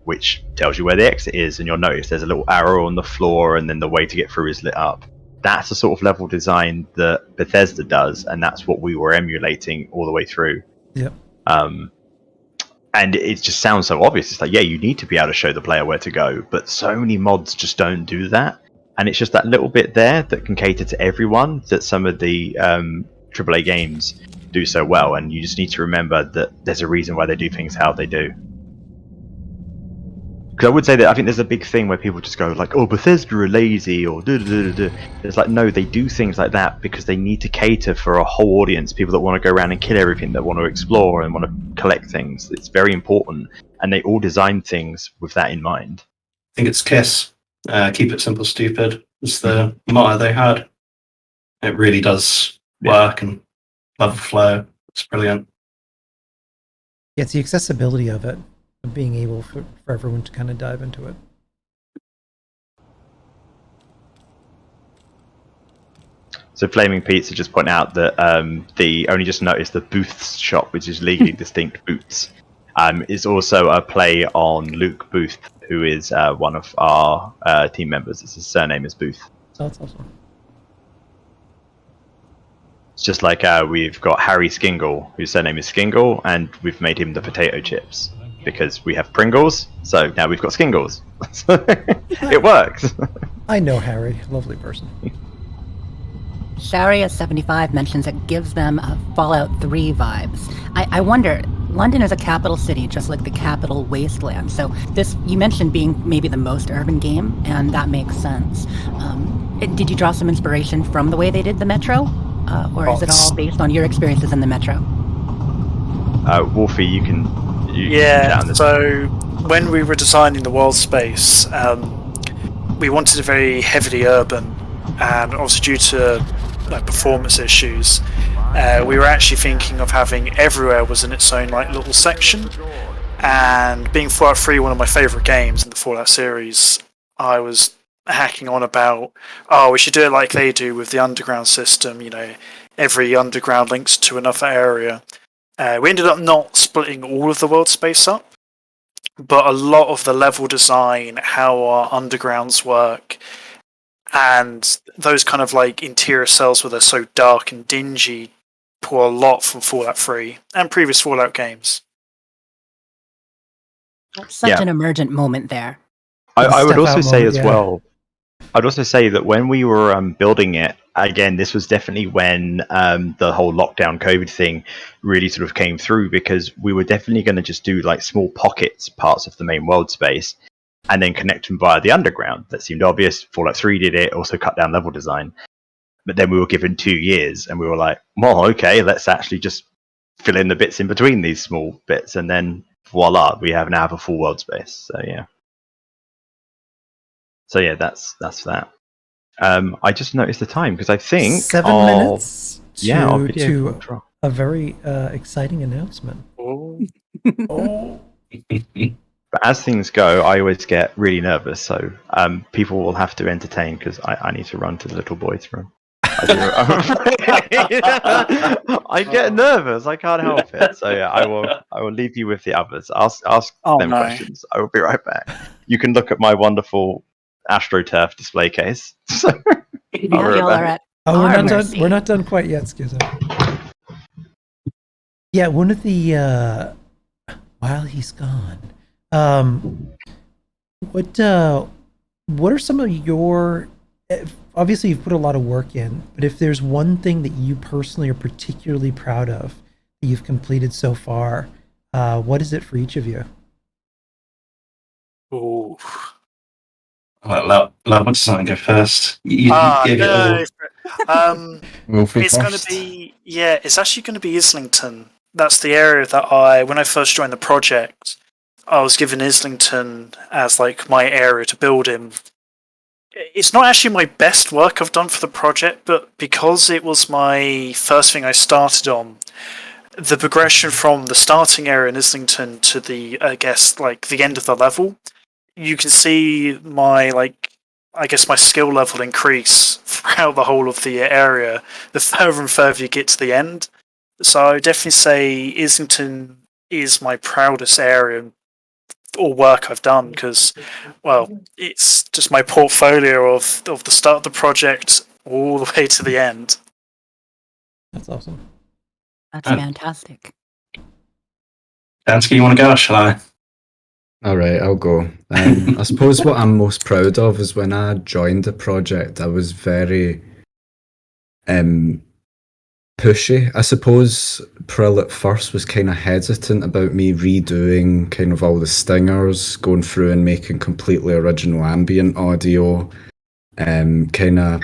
which tells you where the exit is, and you'll notice there's a little arrow on the floor, and then the way to get through is lit up. That's the sort of level design that Bethesda does, and that's what we were emulating all the way through. Yep. And it just sounds so obvious. It's like, yeah, you need to be able to show the player where to go, but so many mods just don't do that. And it's just that little bit there that can cater to everyone that some of the AAA games do so well. And you just need to remember that there's a reason why they do things how they do. Because I would say that I think there's a big thing where people just go like, "Oh, Bethesda are lazy," or da-da-da-da-da. It's like, no, they do things like that because they need to cater for a whole audience, people that want to go around and kill everything, that want to explore and want to collect things. It's very important, and they all designed things with that in mind. I think it's KISS. Keep it simple, stupid. Was the motto they had. It really does work and love the flow. It's brilliant. Yeah, it's the accessibility of it, of being able for everyone to kind of dive into it. So Flaming Pizza just point out that the only just noticed the Booth's shop, which is legally distinct Boots, is also a play on Luke Booth, who is one of our team members. His surname is Booth. So that's awesome. It's just like we've got Harry Skingle, whose surname is Skingle, and we've made him the potato chips because we have Pringles, so now we've got Skingles. It works. I know Harry, lovely person. Sharia75 mentions it gives them Fallout 3 vibes. I wonder, London is a capital city, just like the capital Wasteland. So this, you mentioned being maybe the most urban game, and that makes sense. Did you draw some inspiration from the way they did the Metro? Or is it all based on your experiences in the Metro? Wolfie, you can Yeah, so when we were designing the world space, we wanted it very heavily urban, and also due to performance issues, we were actually thinking of having everywhere was in its own little section. And being Fallout 3 one of my favourite games in the Fallout series, I was hacking on about, we should do it like they do with the underground system, every underground links to another area. We ended up not splitting all of the world space up, but a lot of the level design, how our undergrounds work, and those kind of interior cells where they're so dark and dingy pull a lot from Fallout 3 and previous Fallout games. Such an emergent moment there. I would also say as well, I'd also say that when we were building it, again, this was definitely when the whole lockdown COVID thing really sort of came through, because we were definitely going to just do small parts of the main world space and then connect them via the underground. That seemed obvious. Fallout 3 did it, also cut down level design. But then we were given 2 years and we were like, well, okay, let's actually just fill in the bits in between these small bits, and then voila, we now have a full world space. So yeah, that's that. I just noticed the time because I think 7 minutes to drop. a very exciting announcement. Oh. But as things go, I always get really nervous, so people will have to entertain because I need to run to the little boy's room. I get nervous. I can't help it. So yeah, I will leave you with the others. Ask them questions. I will be right back. You can look at my wonderful AstroTurf display case. We're not done quite yet, Skizzo. Yeah, one of the while he's gone. What are some of your, obviously you've put a lot of work in, but if there's one thing that you personally are particularly proud of that you've completed so far, what is it for each of you? Ooh. Well, love wants to go first. It's actually going to be Islington. That's the area that when I first joined the project, I was given Islington as my area to build in. It's not actually my best work I've done for the project, but because it was my first thing I started on, the progression from the starting area in Islington to the the end of the level, you can see my my skill level increase throughout the whole of the area the further and further you get to the end. So I would definitely say Islington is my proudest area or work I've done, because it's just my portfolio of the start of the project all the way to the end. That's awesome. That's fantastic. Dansky, you want to go or shall I? All right, I'll go. I suppose what I'm most proud of is when I joined the project, I was very pushy. I suppose Prill at first was kind of hesitant about me redoing kind of all the stingers, going through and making completely original ambient audio, kind of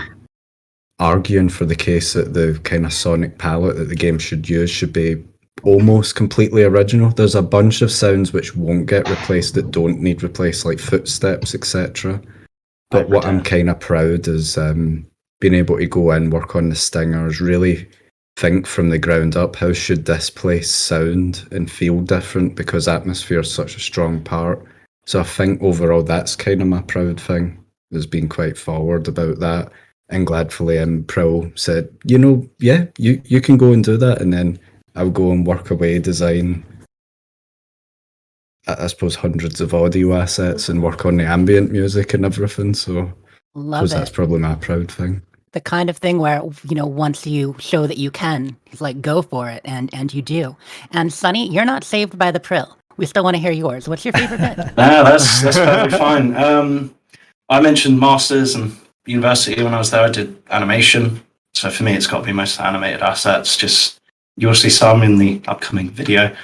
arguing for the case that the kind of sonic palette that the game should use should be almost completely original. There's a bunch of sounds which won't get replaced that don't need replaced, like footsteps, etc. But what I'm kind of proud is being able to go in, work on the stingers, really think from the ground up, how should this place sound and feel different, because atmosphere is such a strong part. So I think overall that's kind of my proud thing, has been quite forward about that. And gladfully Pro said, yeah, you can go and do that, and then I'll go and work away, design, I suppose, hundreds of audio assets and work on the ambient music and everything. So I Love suppose it. that's probably my proud thing. The kind of thing where, once you show that you can, it's like, go for it, and you do. And Sonny, you're not saved by the Prill. We still want to hear yours. What's your favorite bit? No, that's perfectly fine. I mentioned Masters and University when I was there. I did animation. So for me, it's got to be most animated assets. Just, you'll see some in the upcoming video.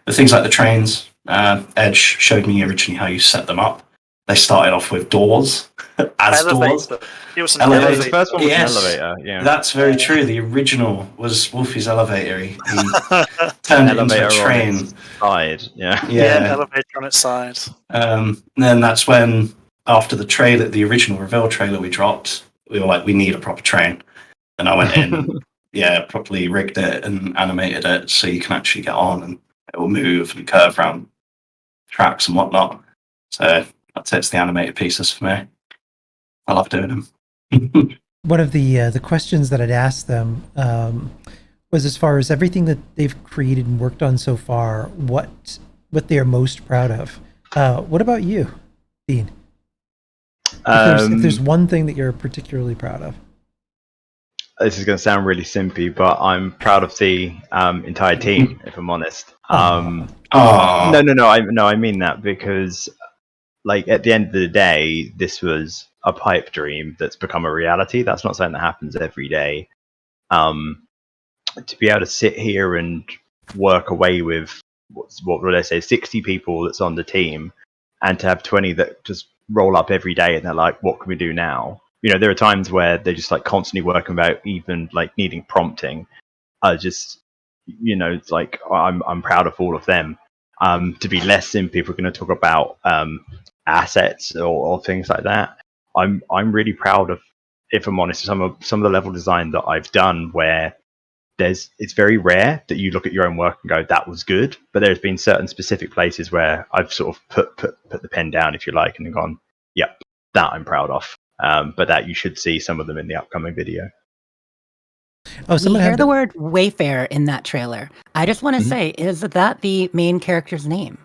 But things like the trains, Edge showed me originally how you set them up. They started off with doors as doors. It was an Elevator. elevator. The first one was Yes. an elevator. Yeah, That's very true. The original was Wolfie's elevator. He turned it into a train. On its side. Yeah. Yeah, an elevator on its side. And then that's when, after the trailer, the original reveal trailer we dropped, we were like, we need a proper train. And I went in and properly rigged it and animated it so you can actually get on and it will move and curve around tracks and whatnot. So that's it. It's the animated pieces for me. I love doing them. One of the questions that I'd asked them was, as far as everything that they've created and worked on so far, what they are most proud of. What about you, Dean? If there's one thing that you're particularly proud of. This is going to sound really simpy, but I'm proud of the entire team, if I'm honest. No, I mean that because, like, at the end of the day, this was a pipe dream that's become a reality. That's not something that happens every day. To be able to sit here and work away with what would I say, 60 people that's on the team, and to have 20 that just roll up every day and they're like, what can we do now? There are times where they're just like constantly working about even like needing prompting. It's like I'm proud of all of them. To be less simple, if we're going to talk about assets or things like that, I'm really proud of, if I'm honest, some of the level design that I've done where it's very rare that you look at your own work and go, that was good. But there's been certain specific places where I've sort of put the pen down, if you like, and gone, yep, that I'm proud of. But that you should see some of them in the upcoming video. Oh, we hear the word Wayfarer in that trailer. I just want to say, is that the main character's name?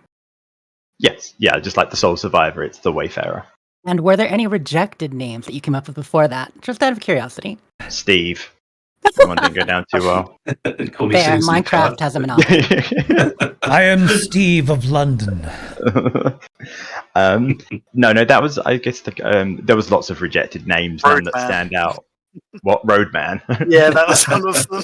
Yes, yeah, just like the Soul Survivor, it's the Wayfarer. And were there any rejected names that you came up with before that? Just out of curiosity. Steve. That one didn't go down too well. Fair, Minecraft has a monopoly. I am Steve of London. No, that was, I guess, there was lots of rejected names that stand out. What, Roadman? Yeah, that was one of them.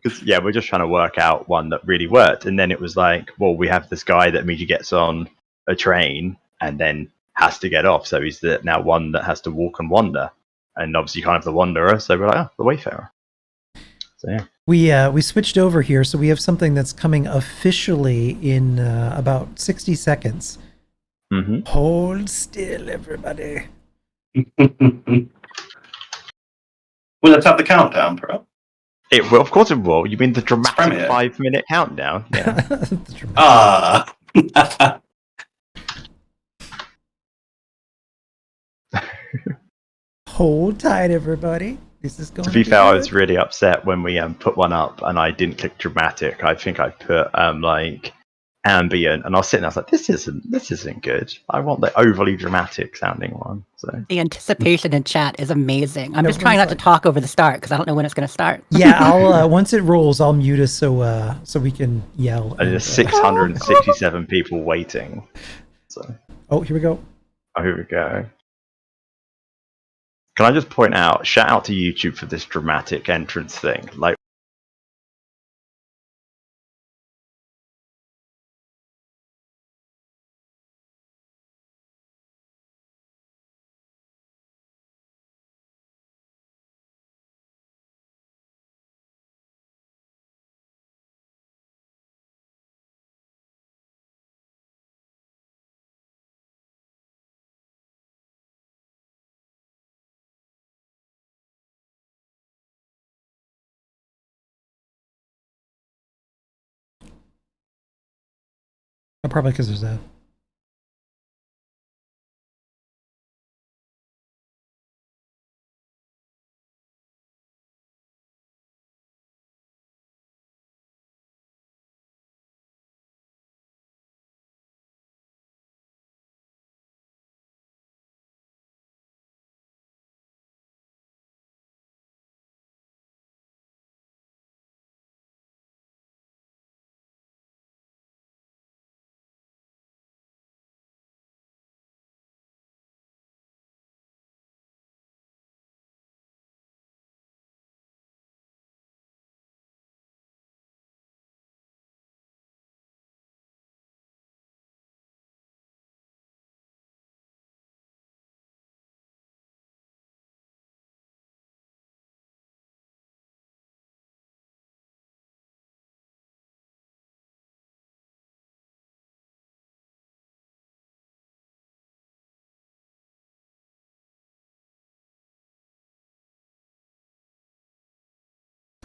Because we're just trying to work out one that really worked, and then it was like, well, we have this guy that immediately gets on a train and then has to get off, so he's now one that has to walk and wander, and obviously kind of the wanderer. So we're like, the Wayfarer. So yeah. We switched over here, so we have something that's coming officially in about 60 seconds. Mm-hmm. Hold still, everybody. Will it have the countdown, bro? It will, of course it will. You mean the dramatic 5-minute countdown? Yeah. Hold tight, everybody. This is going to be fair, I was really upset when we put one up and I didn't click dramatic. I think I put like ambient, and I was sitting there, I was like, this isn't good. I want the overly dramatic sounding one. So the anticipation in chat is amazing. I'm just trying not to talk over the start because I don't know when it's going to start. Yeah, I'll once it rolls, I'll mute us so we can yell. And there's 667 people waiting. So here we go. Oh, here we go. Can I just point out, shout out to YouTube for this dramatic entrance thing. Like, Probably because there's a...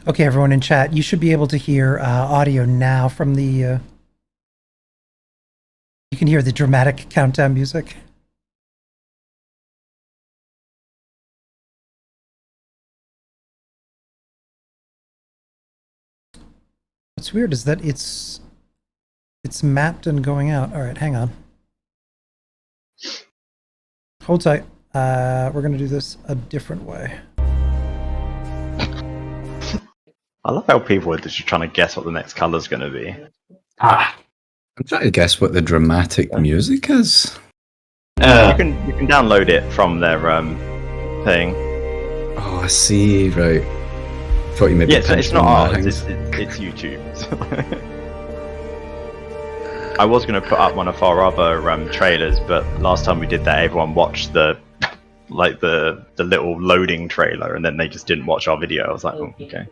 Okay, everyone in chat, you should be able to hear audio now from the... you can hear the dramatic countdown music. What's weird is that it's mapped and going out. All right, hang on. Hold tight. We're going to do this a different way. I love how people are just trying to guess what the next color's going to be. I'm trying to guess what the dramatic music is. You can download it from their thing. Oh, I see. Right. Thought you maybe. Yeah, it's not ours. It's YouTube. I was going to put up one of our other trailers, but last time we did that, everyone watched the little loading trailer, and then they just didn't watch our video. I was like, oh, okay.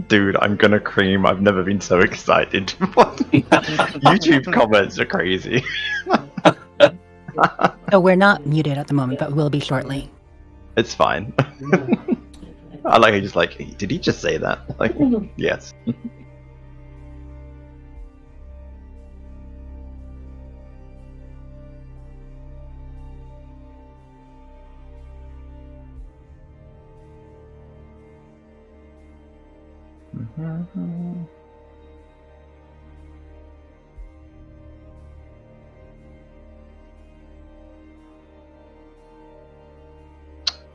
Dude, I'm gonna cream. I've never been so excited. YouTube comments are crazy. So we're not muted at the moment, but we'll be shortly. It's fine. I like how he's like, did he just say that? Like, yes.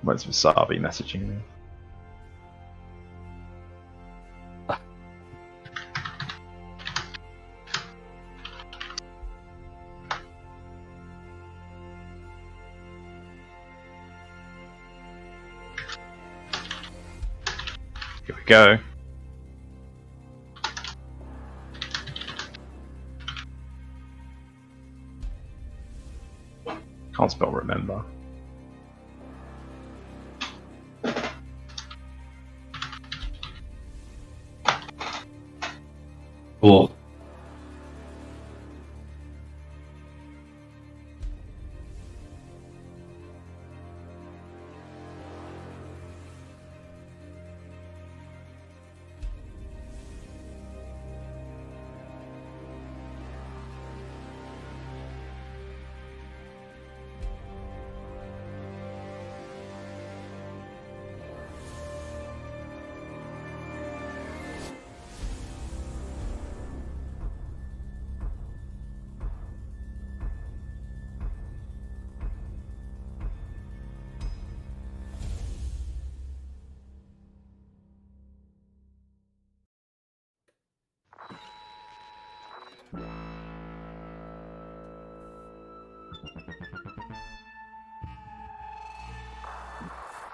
What's Wasabi messaging me? Here we go. Can't spell remember. Cool.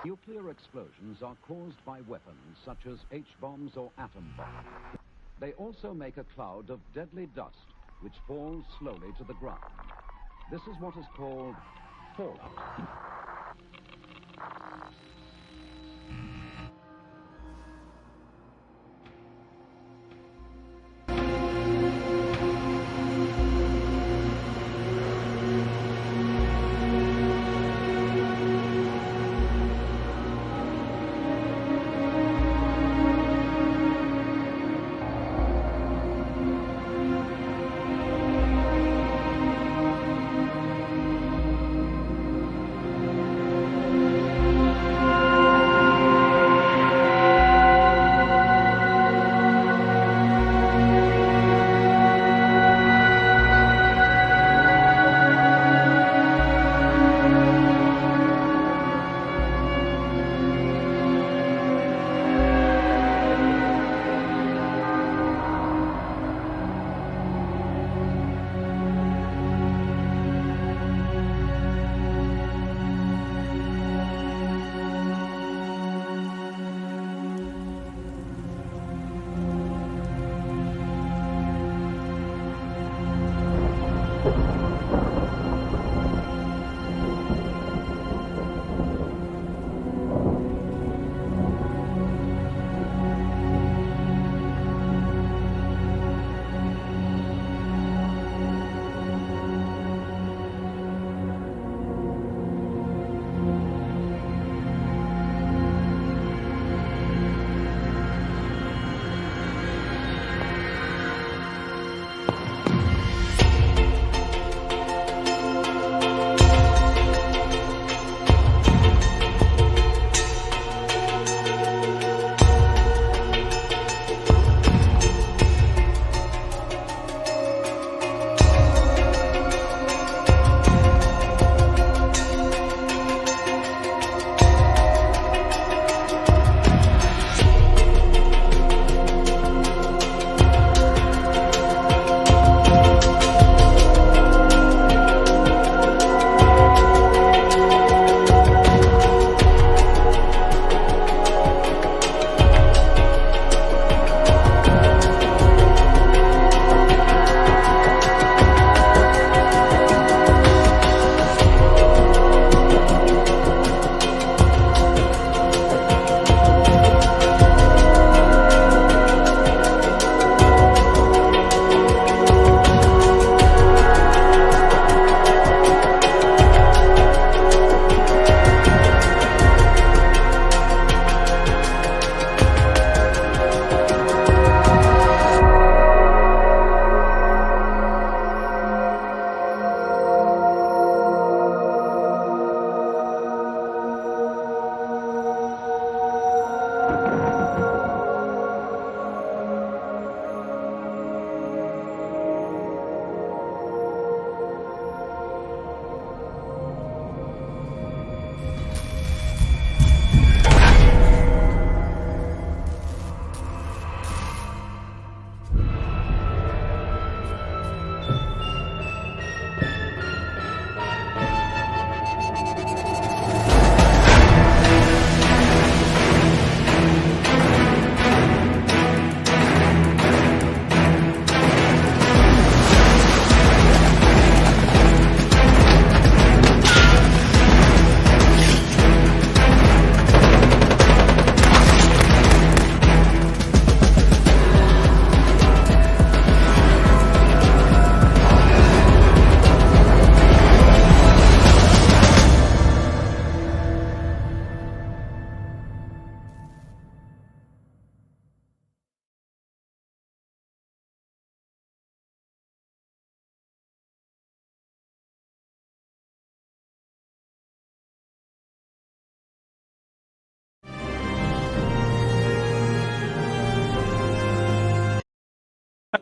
Nuclear explosions are caused by weapons such as H-bombs or atom bombs. They also make a cloud of deadly dust which falls slowly to the ground. This is what is called fallout.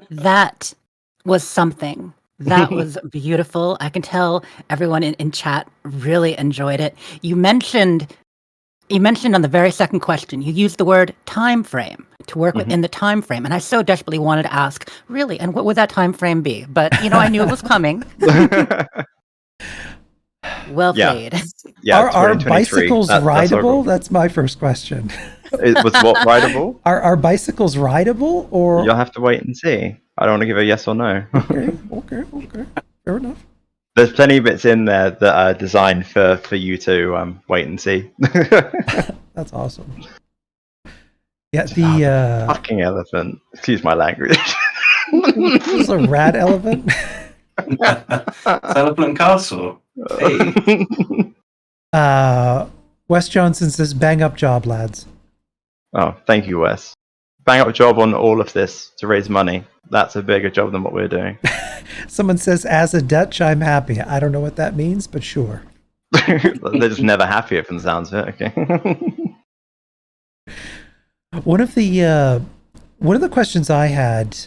That was something. That was beautiful. I can tell everyone in chat really enjoyed it. You mentioned on the very second question, you used the word time frame to work within the time frame, and I so desperately wanted to ask, really, and what would that time frame be? But I knew it was coming. Well played. Yeah, are bicycles rideable? That's my first question. Was what rideable? Are bicycles rideable, or you'll have to wait and see. I don't want to give a yes or no. Okay. Fair enough. There's plenty of bits in there that are designed for you to wait and see. That's awesome. Yeah, the fucking elephant. Excuse my language. This is a rat elephant. Elephant Castle. Hey. Wes Johnson says, "Bang up job, lads." Oh, thank you, Wes. Bang up job on all of this to raise money. That's a bigger job than what we're doing. Someone says, "As a Dutch, I'm happy." I don't know what that means, but sure. They're just never happier from the sounds of it. Okay. One of the questions I had,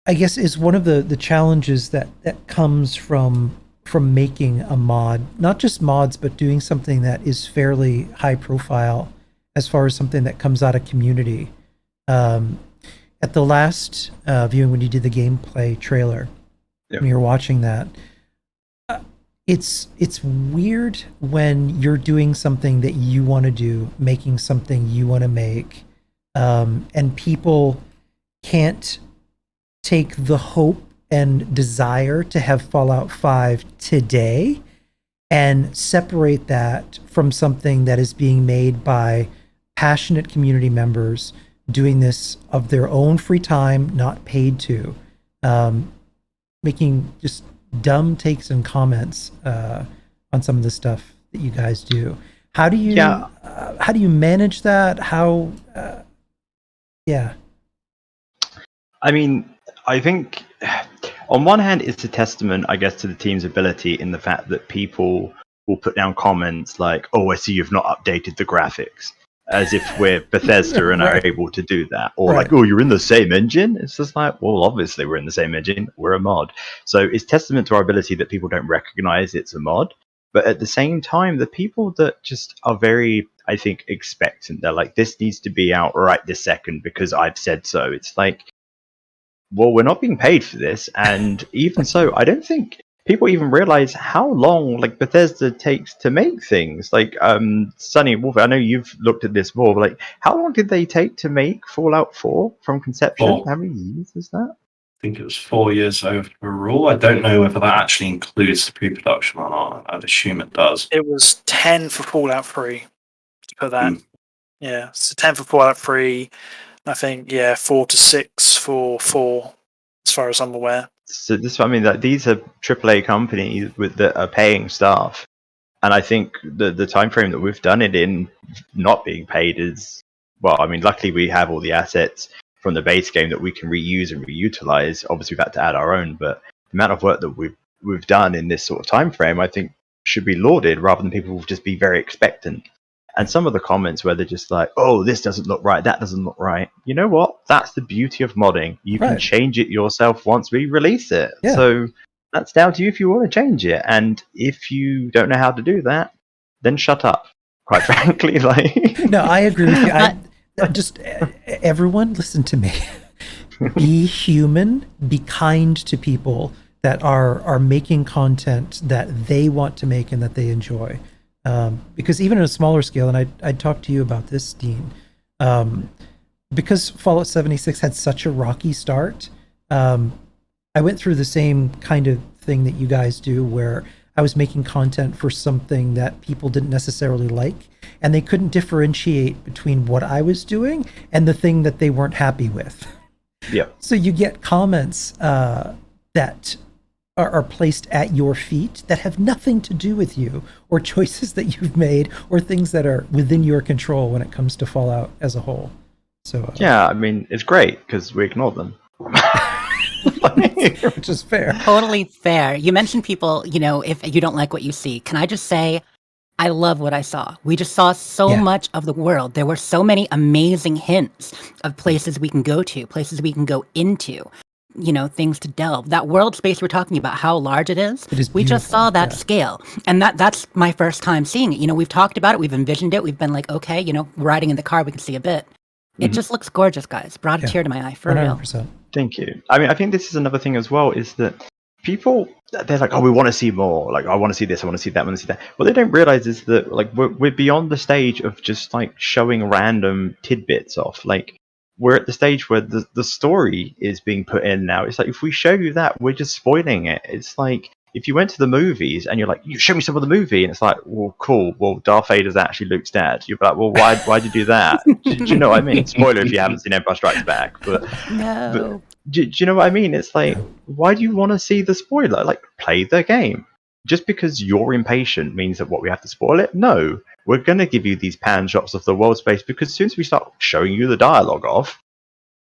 I guess, is one of the challenges that comes from making a mod, not just mods, but doing something that is fairly high profile as far as something that comes out of community. At the last viewing, when you did the gameplay trailer, when you're watching that, it's weird when you're doing something that you want to do, making something you want to make, and people can't take the hope and desire to have Fallout 5 today and separate that from something that is being made by passionate community members doing this of their own free time, not paid to, making just dumb takes and comments on some of the stuff that you guys do. How do you manage that? I mean, I think on one hand, it's a testament, I guess, to the team's ability in the fact that people will put down comments like, "Oh, I see you've not updated the graphics," as if we're Bethesda and are able to do that, or like, "Oh, you're in the same engine." It's just like, well, obviously we're in the same engine. We're a mod, so it's testament to our ability that people don't recognize it's a mod. But at the same time, the people that just are very, I think, expectant, they're like, "This needs to be out right this second because I've said so." It's like, well, we're not being paid for this, and even so, I don't think people even realize how long like Bethesda takes to make things. Like, Sunny Wolf, I know you've looked at this more, but like, how long did they take to make Fallout 4 from conception? 4. How many years is that? I think it was 4 years overall. I don't know whether that actually includes the pre-production or not. I'd assume it does. It was 10 for Fallout 3, to put that. Yeah, so 10 for Fallout 3. I think, 4 to 6 for 4, as far as I'm aware. So this, I mean, that these are AAA companies that are paying staff, and I think the time frame that we've done it in, not being paid, is, well, I mean, luckily we have all the assets from the base game that we can reuse and reutilize. Obviously, we've had to add our own, but the amount of work that we've done in this sort of time frame, I think, should be lauded rather than people just be very expectant. And some of the comments where they're just like, "Oh, this doesn't look right, that doesn't look right." You know what? That's the beauty of modding. You can change it yourself once we release it. Yeah. So that's down to you if you want to change it. And if you don't know how to do that, then shut up. Quite frankly, like. No, I agree with you. Just everyone, listen to me. Be human. Be kind to people that are making content that they want to make and that they enjoy. Because even on a smaller scale, and I'd talk to you about this, Dean, because Fallout 76 had such a rocky start, I went through the same kind of thing that you guys do, where I was making content for something that people didn't necessarily like, and they couldn't differentiate between what I was doing and the thing that they weren't happy with. Yeah. So you get comments that are placed at your feet that have nothing to do with you, or choices that you've made, or things that are within your control when it comes to Fallout as a whole. So yeah, I mean, it's great because we ignore them. Which is fair. Totally fair. You mentioned people, if you don't like what you see. Can I just say, I love what I saw. We just saw so much of the world. There were so many amazing hints of places we can go to, places we can go into, things to delve. That world space we're talking about, how large it is we just saw that scale. And that's my first time seeing it. We've talked about it, we've envisioned it, we've been like, okay, riding in the car, we can see a bit. It just looks gorgeous, guys. Brought a tear to my eye, for 100%. Real. Thank you. I mean, I think this is another thing as well, is that people, they're like, "Oh, we want to see more. Like, I want to see this, I want to see that, I want to see that." What they don't realize is that, like, we're beyond the stage of just, like, showing random tidbits off. Like, we're at the stage where the story is being put in now. It's like, if we show you that, we're just spoiling it. It's like, if you went to the movies and you're like, "You show me some of the movie," and it's like, "Well, cool. Well, Darth Vader's actually Luke's dad." You're like, "Well, why'd you do that?" do you know what I mean? Spoiler if you haven't seen Empire Strikes Back. But no. Do you know what I mean? It's like, why do you want to see the spoiler? Like, play the game. Just because you're impatient means that what we have to spoil it? No. We're going to give you these pan shots of the world space, because as soon as we start showing you the dialogue off,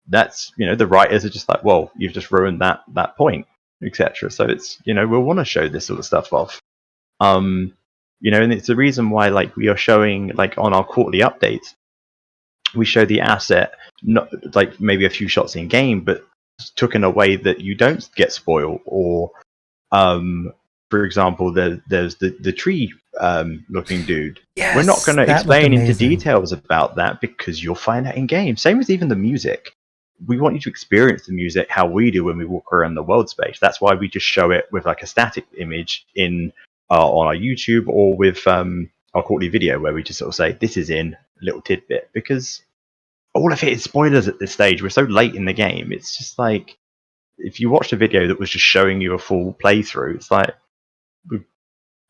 that's, the writers are just like, well, you've just ruined that point, etc. So it's, we'll want to show this sort of stuff off. And it's the reason why, like, we are showing, like, on our quarterly updates, we show the asset, not like maybe a few shots in game, but took in a way that you don't get spoiled. Or, for example, there's the tree looking dude. Yes, we're not going to explain into amazing. details about that, because you'll find out in game. Same with even the music. We want you to experience the music how we do when we walk around the world space. That's why we just show it with, like, a static image in on our YouTube, or with our quarterly video, where we just sort of say, "This is in a little tidbit," because all of it is spoilers at this stage. We're so late in the game. It's just like, if you watched a video that was just showing you a full playthrough, it's like,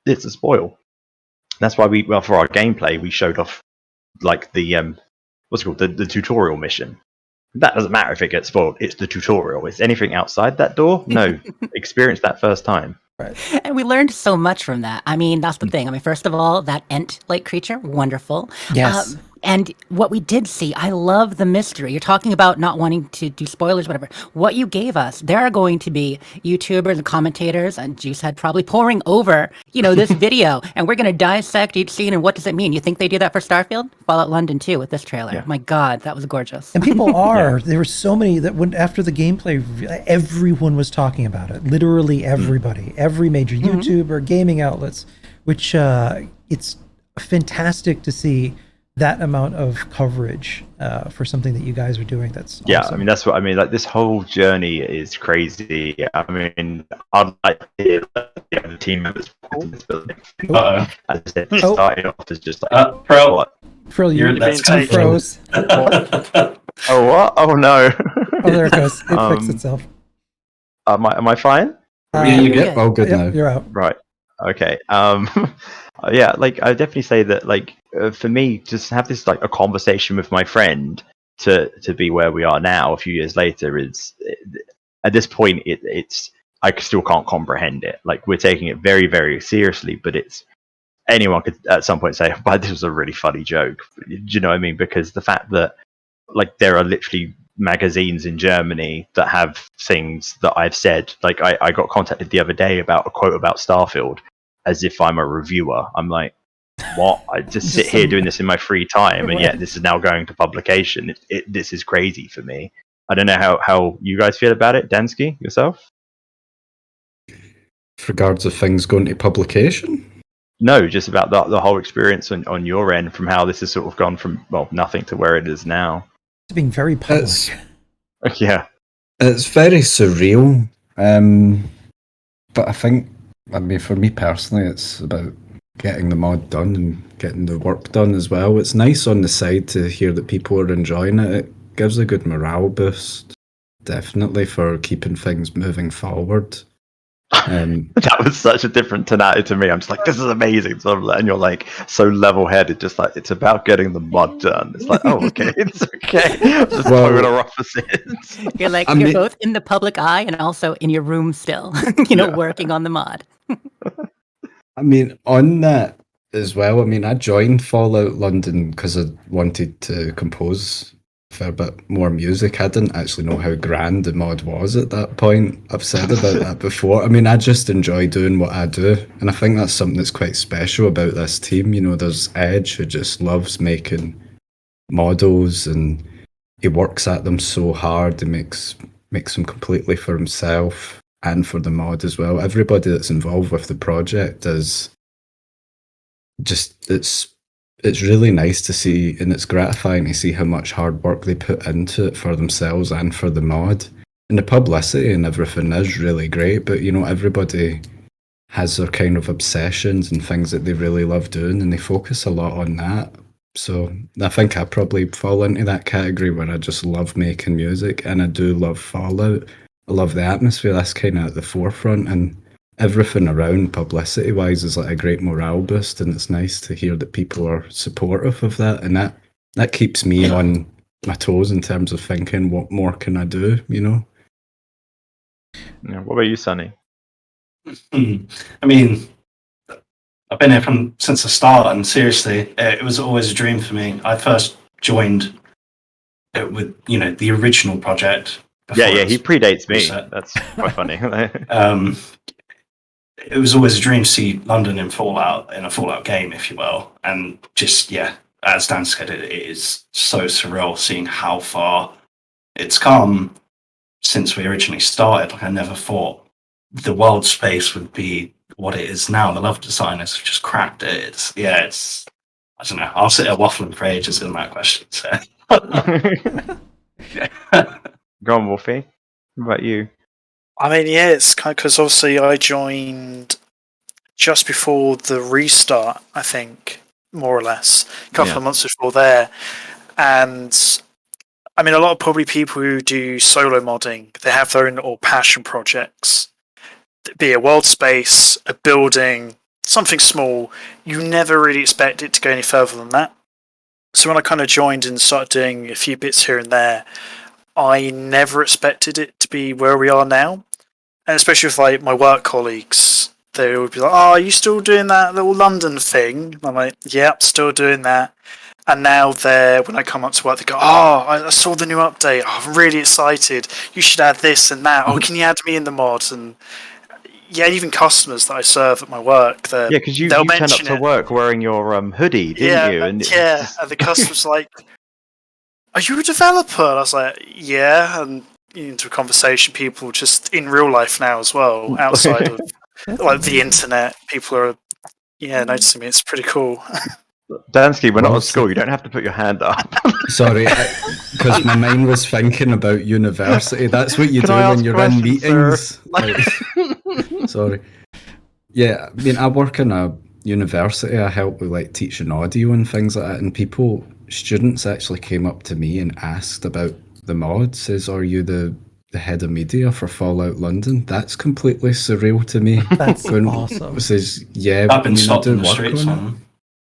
it's a spoil. That's why for our gameplay, we showed off like the what's it called, the tutorial mission. That doesn't matter if it gets spoiled. It's the tutorial. It's anything outside that door. No, experience that first time. Right. And we learned so much from that. I mean, that's the thing. I mean, first of all, that Ent-like creature, wonderful. Yes. And what we did see, I love the mystery. You're talking about not wanting to do spoilers, whatever. What you gave us, there are going to be YouTubers and commentators, and Juicehead probably pouring over, this video, and we're going to dissect each scene and what does it mean. You think they do that for Starfield? Fallout London too with this trailer. Yeah. My God, that was gorgeous. And people are. There were so many that after the gameplay, everyone was talking about it. Literally everybody, every major YouTuber, gaming outlets, which it's fantastic to see that amount of coverage for something that you guys are doing. That's awesome. I mean, that's what I mean. Like, this whole journey is crazy. I mean, I'd like to hear the team members in this building. As I said, it started off as just like, Frill, you're froze. Oh, what? Oh, no. Oh, there it goes. It fixed itself. Am I fine? Yeah, you get all good now. You're out. Right. Okay. Yeah, like, I definitely say that, like, for me, just have this, like, a conversation with my friend to be where we are now a few years later is, at this point, it's I still can't comprehend it. Like, we're taking it very, very seriously, but anyone could at some point say, but this was a really funny joke. Do you know what I mean? Because the fact that, like, there are literally magazines in Germany that have things that I've said. Like, I got contacted the other day about a quote about Starfield, as if I'm a reviewer. I'm like, what? I just sit here doing this in my free time, and yet this is now going to publication. This is crazy for me. I don't know how you guys feel about it. Dansky, yourself? With regards to things going to publication? No, just about the whole experience on your end, from how this has sort of gone from, well, nothing to where it is now. It's being very public. Yeah. It's very surreal. But I mean, for me personally, it's about getting the mod done and getting the work done as well. It's nice on the side to hear that people are enjoying it. It gives a good morale boost, definitely, for keeping things moving forward. That was such a different tonality to me. I'm just like, this is amazing. And you're like, so level-headed, just like, it's about getting the mod done. It's like, oh, okay, it's okay. Just polar opposites. You're like, you're both in the public eye and also in your room still, working on the mod. I mean, on that as well, I mean, I joined Fallout London because I wanted to compose a fair bit more music. I didn't actually know how grand the mod was at that point. I've said about that before. I mean, I just enjoy doing what I do, and I think that's something that's quite special about this team. There's Edge, who just loves making models, and he works at them so hard. He makes them completely for himself and for the mod as well. Everybody that's involved with the project is just, it's really nice to see, and it's gratifying to see how much hard work they put into it for themselves and for the mod. And the publicity and everything is really great, but everybody has their kind of obsessions and things that they really love doing, and they focus a lot on that. So I think I probably fall into that category where I just love making music, and I do love Fallout. I love the atmosphere. That's kind of at the forefront, and everything around publicity-wise is like a great morale boost, and it's nice to hear that people are supportive of that, and that keeps me on my toes in terms of thinking, what more can I do, Yeah, what about you, Sonny? I mean, I've been here since the start, and seriously, it was always a dream for me. I first joined it with, the original project. Yeah, he predates me. That's quite funny. It was always a dream to see London in a Fallout game, if you will. And just, as Dan said, it is so surreal seeing how far it's come since we originally started. Like, I never thought the world space would be what it is now. The level designers have just cracked it. It's I don't know. I'll sit there waffling for ages on that question. So. Go on, Wolfie. What about you? I mean, it's kind of because obviously I joined just before the restart, I think, more or less, a couple of months before there. And I mean, a lot of probably people who do solo modding, they have their own little passion projects. Be a world space, a building, something small. You never really expect it to go any further than that. So when I kind of joined and started doing a few bits here and there, I never expected it to be where we are now. And especially with like my work colleagues, they would be like, "Oh, are you still doing that little London thing?" And I'm like, "Yep, still doing that." And now when I come up to work, they go, "Oh, I saw the new update. Oh, I'm really excited. You should add this and that. Oh, can you add me in the mod?" And yeah, even customers that I serve at my work, because you turned up to work wearing your hoodie, didn't you? And and the customer's like, "Are you a developer?" And I was like, "Yeah." And into a conversation, people just in real life now as well, outside of like the internet, people are noticing me. It's pretty cool. Dansky, we're not at school. You don't have to put your hand up. Sorry, because my mind was thinking about university. That's what you do when you're in meetings. Sorry. Yeah, I mean, I work in a university. I help with like teaching audio and things like that. And students actually came up to me and asked about the mod. Says, "Are you the head of media for Fallout London?" That's completely surreal to me. That's awesome. Says, "Yeah, I've been stopped in the streets on it.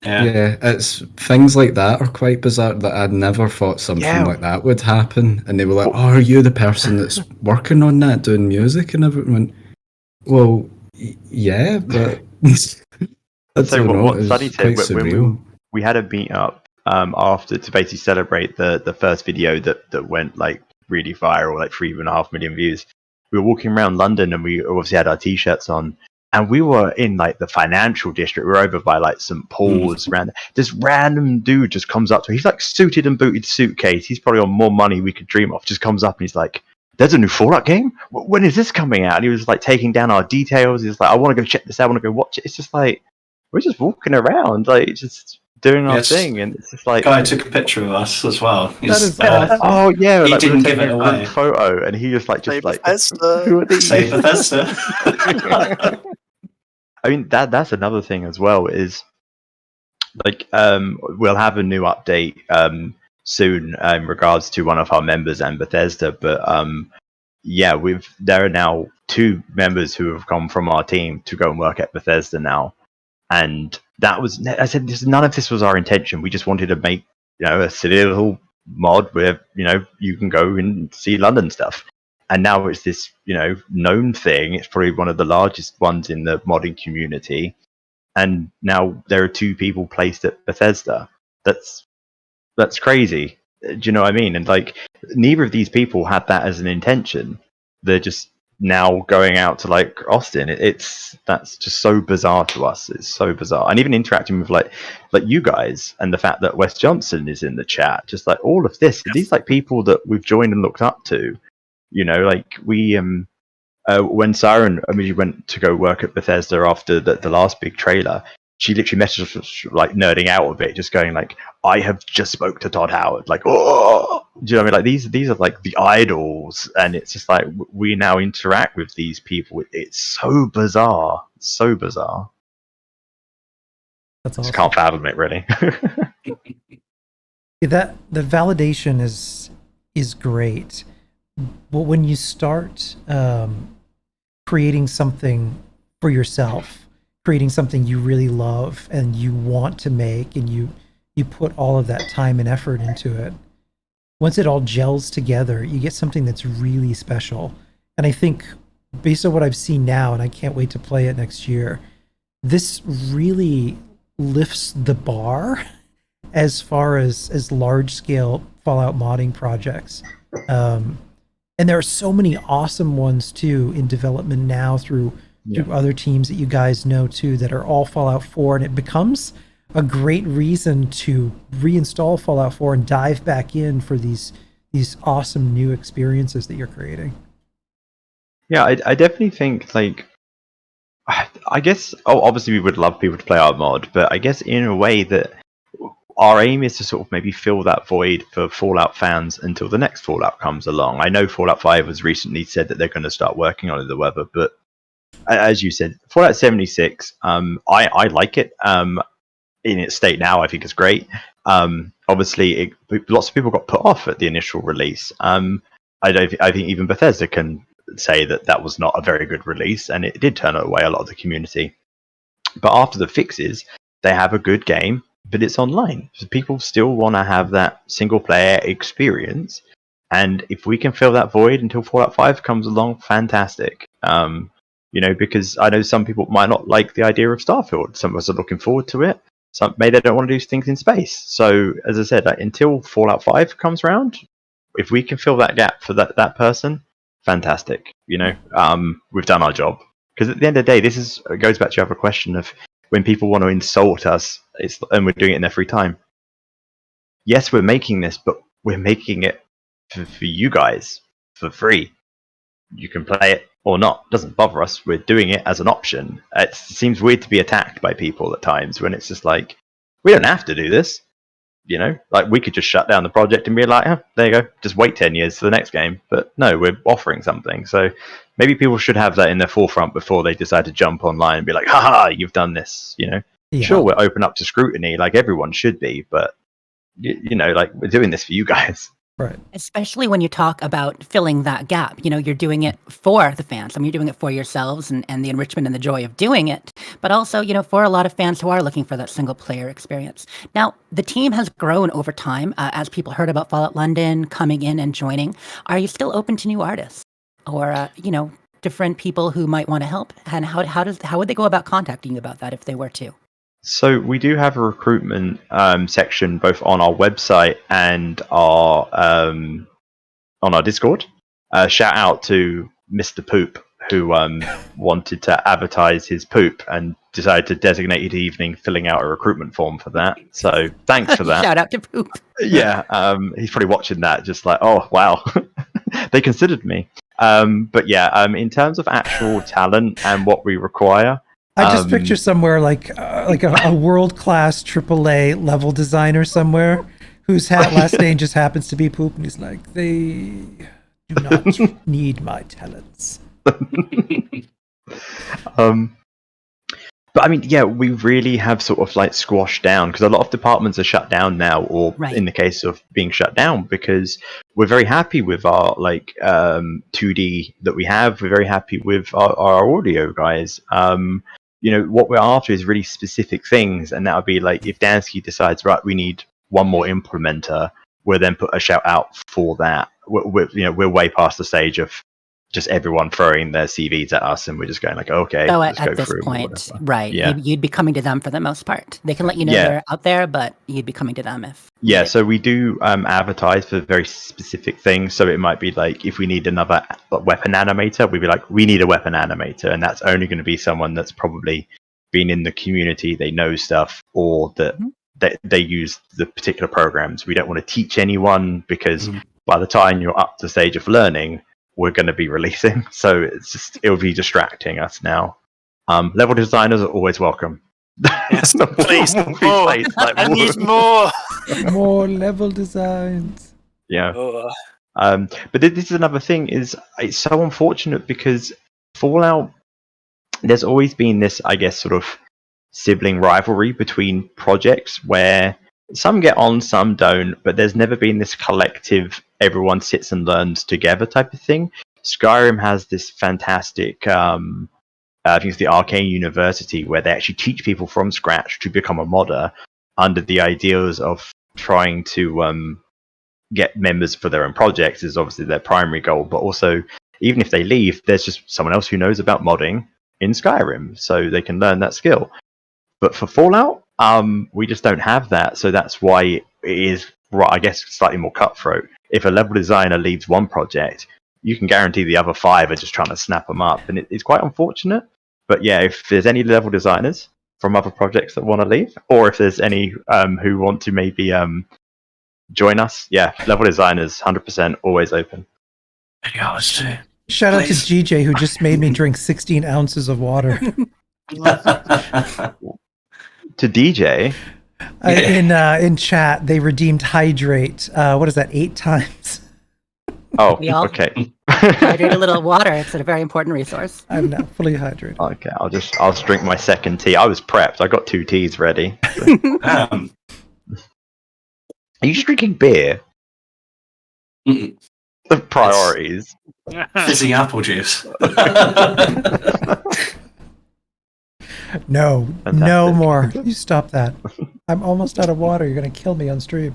Yeah, it's things like that are quite bizarre that I'd never thought something like that would happen. And they were like, "Oh, are you the person that's working on that, doing music and everything?" Well, yeah, but I so don't know. what Sunny said when we had a meet up after to basically celebrate the first video that went like really viral, like 3.5 million views. We were walking around London and we obviously had our t-shirts on. And we were in like the financial district. We were over by like St. Paul's. Around this random dude just comes up to me. He's like suited and booted suitcase. He's probably on more money we could dream of. Just comes up and he's like, "There's a new Fallout game? When is this coming out?" And he was like taking down our details. He's like, "I want to go check this out. I want to go watch it." It's just like we're just walking around, like just doing our thing, and it's just like guy took a picture of us as well. That is awesome. Oh yeah, he like, didn't give it away. Photo, and he was like, just like, Bethesda. "Who are these?" Say Bethesda. I mean that's another thing as well is like we'll have a new update soon in regards to one of our members and Bethesda, but there are now 2 members who have come from our team to go and work at Bethesda now, and that was I said none of this was our intention. We just wanted to make a silly little mod where you can go and see London stuff. And now it's this, known thing. It's probably one of the largest ones in the modding community. And now there are 2 people placed at Bethesda. That's crazy. Do you know what I mean? And like, neither of these people had that as an intention. They're just now going out to like Austin. That's just so bizarre to us. It's so bizarre. And even interacting with like you guys and the fact that Wes Johnson is in the chat, just like all of this. These like people that we've joined and looked up to. Like we when Siren immediately went to go work at Bethesda after the last big trailer, she literally messaged us like nerding out of it, just going like, "I have just spoke to Todd Howard." Like, oh, do you know what I mean? Like these are like the idols, and it's just like we now interact with these people. It's so bizarre, so bizarre. That's awesome. Just can't fathom it, really. That the validation is great. But when you start creating something for yourself, creating something you really love and you want to make, and you put all of that time and effort into it, once it all gels together, you get something that's really special. And I think based on what I've seen now, and I can't wait to play it next year, this really lifts the bar as far as large scale Fallout modding projects. And there are so many awesome ones too in development now through other teams that you guys know too that are all Fallout 4, and it becomes a great reason to reinstall Fallout 4 and dive back in for these awesome new experiences that you're creating. Yeah, I definitely think like I guess obviously we would love people to play our mod, but I guess in a way that our aim is to sort of maybe fill that void for Fallout fans until the next Fallout comes along. I know Fallout 5 has recently said that they're going to start working on it, the weather, but as you said, Fallout 76, I like it in its state now. I think it's great. Obviously, lots of people got put off at the initial release. I think even Bethesda can say that was not a very good release, and it did turn away a lot of the community. But after the fixes, they have a good game, but it's online. So people still want to have that single-player experience, and if we can fill that void until Fallout 5 comes along, fantastic. Because I know some people might not like the idea of Starfield. Some of us are looking forward to it. Some maybe they don't want to do things in space. So, as I said, until Fallout 5 comes around, if we can fill that gap for that person, fantastic. We've done our job. Because at the end of the day, it goes back to your other question of when people want to insult us, and we're doing it in their free time. Yes, we're making this, but we're making it for you guys for free. You can play it or not. It doesn't bother us. We're doing it as an option. It seems weird to be attacked by people at times when it's just like, we don't have to do this. Like we could just shut down the project and be like, oh, there you go, just wait 10 years for the next game. But no, we're offering something. So maybe people should have that in their forefront before they decide to jump online and be like, haha, you've done this. Yeah. Sure, we're open up to scrutiny like everyone should be, but like we're doing this for you guys. Right. Especially when you talk about filling that gap. You're doing it for the fans. You're doing it for yourselves and the enrichment and the joy of doing it, but also, for a lot of fans who are looking for that single player experience. Now, the team has grown over time as people heard about Fallout London coming in and joining. Are you still open to new artists or, different people who might want to help? And how would they go about contacting you about that if they were to? So we do have a recruitment section both on our website and on our Discord. Shout out to Mr. Poop, who wanted to advertise his poop and decided to designate his evening filling out a recruitment form for that. So thanks for that. Shout out to Poop. Yeah, he's probably watching that just like, oh, wow, they considered me. But yeah, in terms of actual talent and what we require, I just picture somewhere like a world-class AAA level designer somewhere whose last name just happens to be Poop, and he's like, they do not need my talents. But I mean, yeah, we really have sort of like squashed down because a lot of departments are shut down now, or in the case of being shut down, because we're very happy with our 2D that we have. We're very happy with our audio guys. What we're after is really specific things, and that would be like if Dansky decides, right, we need one more implementer, we'll then put a shout out for that. We're way past the stage of just everyone throwing their CVs at us, and we're just going like, okay. So at this point, right? Yeah. You'd be coming to them for the most part. They can let you know they're out there, but you'd be coming to them if. Yeah, so we do advertise for very specific things. So it might be like if we need another weapon animator, we'd be like, we need a weapon animator, and that's only going to be someone that's probably been in the community, they know stuff, or that they use the particular programs. We don't want to teach anyone because by the time you're up to the stage of learning, we're going to be releasing, so it'll be distracting us now. Level designers are always welcome. Yes, please, more. I need more. More level designs. Yeah. But this is another thing, is it's so unfortunate because Fallout, there's always been this, I guess, sort of sibling rivalry between projects where some get on, some don't, but there's never been this collective, everyone sits and learns together type of thing. Skyrim has this fantastic, I think it's the Arcane University, where they actually teach people from scratch to become a modder under the ideals of trying to get members for their own projects is obviously their primary goal, but also, even if they leave, there's just someone else who knows about modding in Skyrim, so they can learn that skill. But for Fallout, we just don't have that, so that's why it is, I guess, slightly more cutthroat. If a level designer leaves one project, you can guarantee the other 5 are just trying to snap them up, and it's quite unfortunate. But yeah, if there's any level designers from other projects that want to leave, or if there's any who want to maybe join us, yeah, level designers, 100% always open. Shout out to GJ, who just made me drink 16 ounces of water. To DJ? In chat, they redeemed hydrate. What is that, 8 times? Oh, okay. Hydrate a little water. It's a very important resource. I'm not fully hydrated. Okay, I'll just drink my second tea. I was prepped. I got 2 teas ready. Are you just drinking beer? Mm-mm. The priorities. Fizzy apple juice. No, no Fantastic. more. You stop that. I'm almost out of water. You're going to kill me on stream.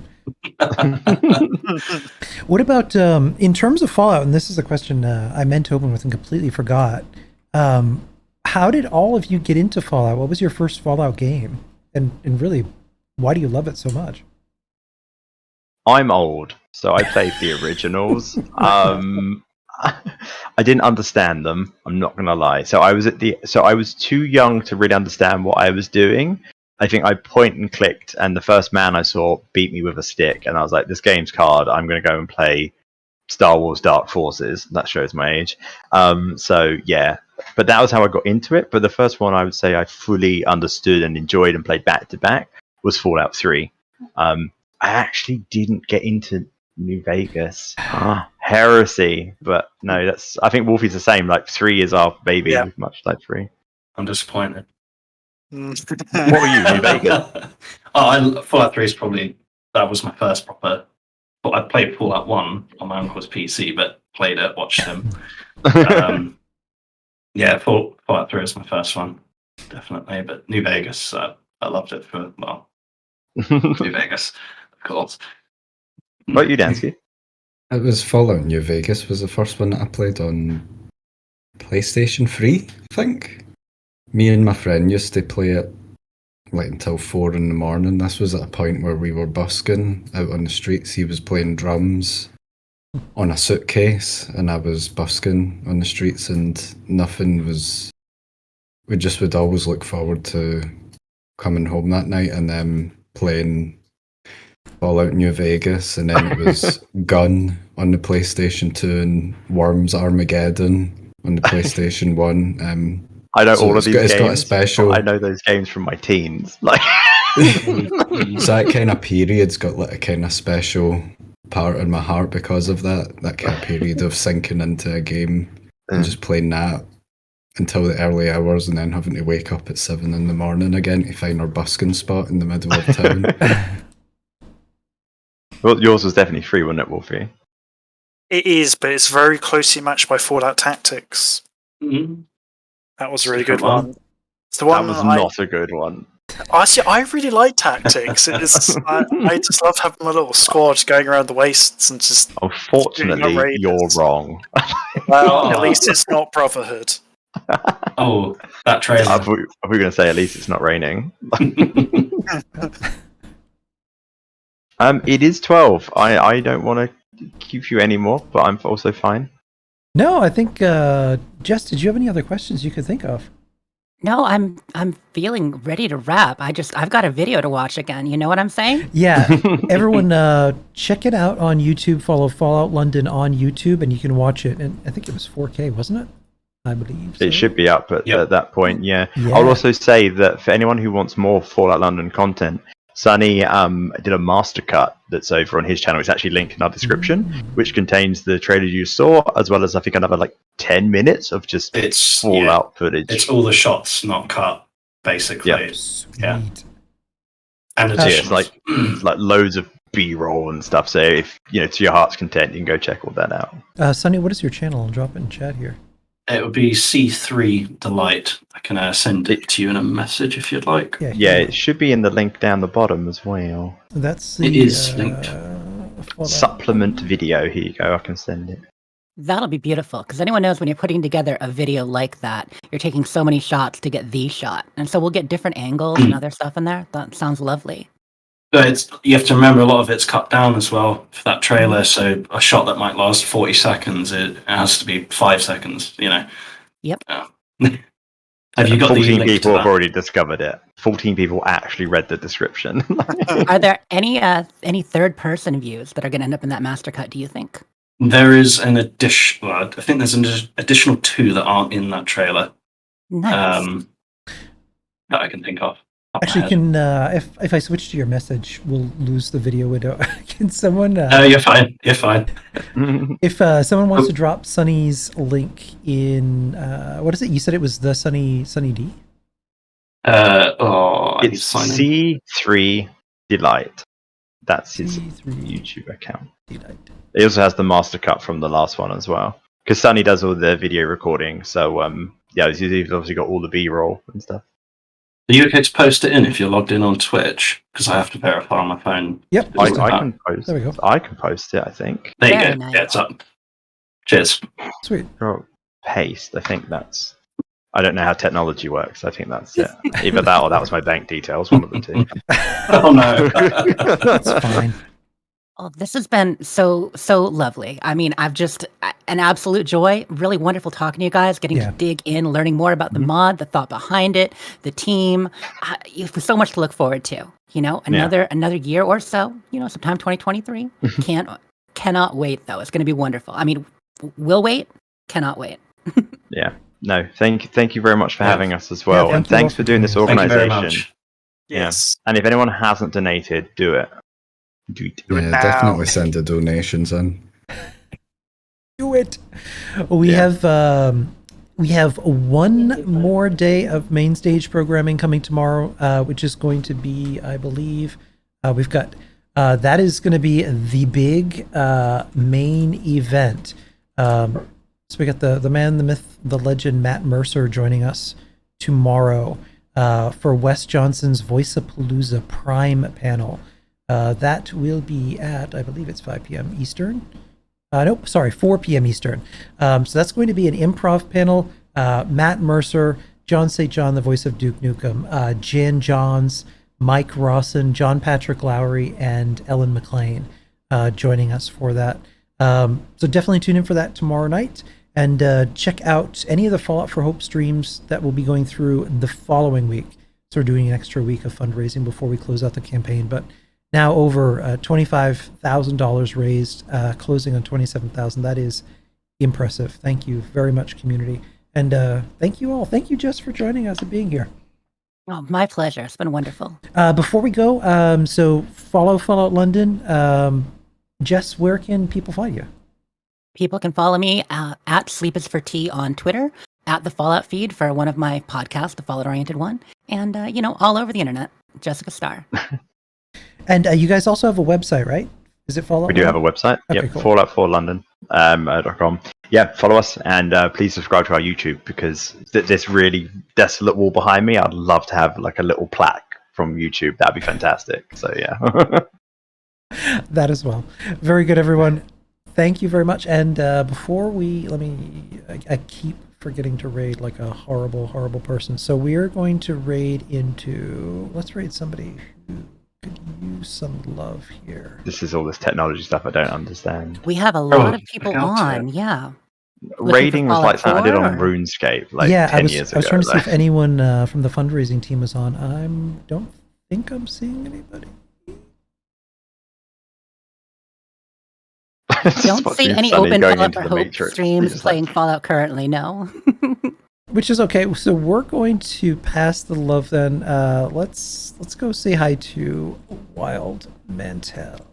What about in terms of Fallout? And this is a question I meant to open with and completely forgot. How did all of you get into Fallout? What was your first Fallout game? And really, why do you love it so much? I'm old, so I played the originals. I didn't understand them. I'm not gonna lie. So I was too young to really understand what I was doing. I think I point and clicked, and the first man I saw beat me with a stick, and I was like, "This game's hard. I'm gonna go and play Star Wars Dark Forces." That shows my age. So yeah, but that was how I got into it. But the first one I would say I fully understood and enjoyed and played back to back was Fallout 3. I actually didn't get into New Vegas. Heresy. But no, I think Wolfie's the same. Like 3 years our baby, Yeah. much like 3. I'm disappointed. What were you, New Vegas? Fallout 3 is probably, that was my first proper. But I played Fallout 1 on my uncle's PC, but played it, watched him. Yeah, Fallout 3 was my first one, definitely. But New Vegas, I loved it for, well, New Vegas, of course. What about you, Dansky? It was Fallout New Vegas was the first one that I played on PlayStation 3, I think. Me and my friend used to play it like until 4 in the morning. This was at a point where we were busking out on the streets. He was playing drums on a suitcase and I was busking on the streets, and nothing was... We just would always look forward to coming home that night and then playing Fallout New Vegas, and then it was Gun on the PlayStation 2 and Worms Armageddon on the PlayStation 1. I know So all of it's these got- games. it's got a special- I know those games from my teens. Like, So that kind of period's got like a kind of special part in my heart because of that kind of period of sinking into a game and just playing that until the early hours, and then having to wake up at 7 in the morning again to find our busking spot in the middle of town. well, yours was definitely free, wasn't it, Wolfie? It is, but it's very closely matched by Fallout Tactics. Mm-hmm. That was a really Good good one. one. It's the one That was I, not a good one. Honestly, I really like Tactics. It's I just love having my little squad going around the wastes and just. Unfortunately, outrageous. you're wrong. Well, at least it's not Brotherhood. Oh, that I trailer. thought we were going to say at least it's not raining. It is 12. I don't want to keep you anymore, but I'm also fine. No, I think Jess, did you have any other questions you could think of? No, I'm feeling ready to wrap. I've got a video to watch again. You know what I'm saying? Yeah, everyone check it out on YouTube. Follow Fallout London on YouTube, and you can watch it. And I think it was 4K, wasn't it? I believe It so. should be up at that point, yeah. Yeah. I'll also say that for anyone who wants more Fallout London content, Sunny did a master cut that's over on his channel. It's actually linked in our description, which contains the trailer you saw, as well as I think another like 10 minutes of just It's Fallout footage. It's all the shots not cut, basically. Yeah. Sweet. Yeah. And Yeah, additionals. it's like loads of B-roll and stuff. So if to your heart's content, you can go check all that out. Sunny, what is your channel? I'll drop it in chat here. It would be C3 Delight. I can send it to you in a message if you'd like. Yeah, it should be in the link down the bottom as well. That's the, It is linked. Fallout. Supplement video. Here you go. I can send it. That'll be beautiful, because anyone knows when you're putting together a video like that, you're taking so many shots to get the shot. And so we'll get different angles and other stuff in there. That sounds lovely. But you have to remember a lot of it's cut down as well for that trailer. So a shot that might last 40 seconds, it has to be 5 seconds, Yep. Have you got the 14 link to people have that? already discovered it. 14 people actually read the description. Are there any third-person views that are going to end up in that master cut, do you think? There is an addition. Well, I think there's an additional 2 that aren't in that trailer. Nice. That I can think of. Actually, can if I switch to your message, we'll lose the video window. Can someone? You're fine. You're fine. If someone wants to drop Sunny's link in, what is it? You said it was the Sunny D. I need to It's sign in. C3 Delight. That's his C3. YouTube account. D9. He also has the master cut from the last one as well. Because Sunny does all the video recording, so yeah, he's obviously got all the B-roll and stuff. Are you okay to post it in if you're logged in on Twitch? Because I have to verify on my phone. Yep. I can post. There we go. I can post it. I think. There you Very go. nice. Yeah, it's up. Cheers. Sweet. Oh, paste. I think that's. I don't know how technology works. I think that's it. Either that or that was my bank details. One of the two. Oh no. That's fine. Oh, this has been so lovely. I mean, I've just an absolute joy. Really wonderful talking to you guys, getting to dig in, learning more about the mod, the thought behind it, the team. So much to look forward to. You know, another year or so. You know, sometime 2023. Cannot wait though. It's going to be wonderful. I mean, we'll wait. Cannot wait. Yeah. No. Thank you very much for having us as well, thank and you thanks all for for doing this joining us. Thank you very organization. much. Yes. And if anyone hasn't donated, do it. Do it. Do it Yeah, now. definitely send the donations in. Do it. We have one more day of main stage programming coming tomorrow, which is going to be, I believe, we've got that is going to be the big main event. So we got the man, the myth, the legend, Matt Mercer joining us tomorrow for Wes Johnson's Voice-a-Palooza Prime panel. That will be at, I believe it's 5 p.m. Eastern. Nope, sorry, 4 p.m. Eastern. So that's going to be an improv panel. Matt Mercer, John St. John, the voice of Duke Nukem, Jan Johns, Mike Rawson, John Patrick Lowry, and Ellen McLean joining us for that. So definitely tune in for that tomorrow night. And check out any of the Fallout for Hope streams that will be going through the following week. So we're doing an extra week of fundraising before we close out the campaign. But now over $25,000 raised, closing on $27,000. That is impressive. Thank you very much, community. And thank you all. Thank you, Jess, for joining us and being here. Oh, my pleasure. It's been wonderful. Before we go, so follow Fallout London. Jess, where can people find you? People can follow me at Sleep is for Tea on Twitter, at the Fallout feed for one of my podcasts, the Fallout Oriented one, and all over the internet, Jessica Starr. And you guys also have a website, right? Is it Fallout? We do have a website. Okay, Yep, cool. Fallout4London.com. Yeah, follow us and please subscribe to our YouTube because this really desolate wall behind me, I'd love to have like a little plaque from YouTube. That'd be fantastic. So yeah. That as well. Very good, everyone. Thank you very much. And before I keep forgetting to raid like a horrible, horrible person. So we are going to raid let's raid somebody who could use some love here. This is all this technology stuff I don't understand. We have a lot of people on, yeah. Raiding was like something I did on Fallout 4, RuneScape 10 years ago. I was trying to see if anyone from the fundraising team was on. I don't think I'm seeing anybody. Don't see any open Fallout for Hope streams playing Fallout currently, no. Which is okay. So we're going to pass the love then. Let's go say hi to Wild Mantel.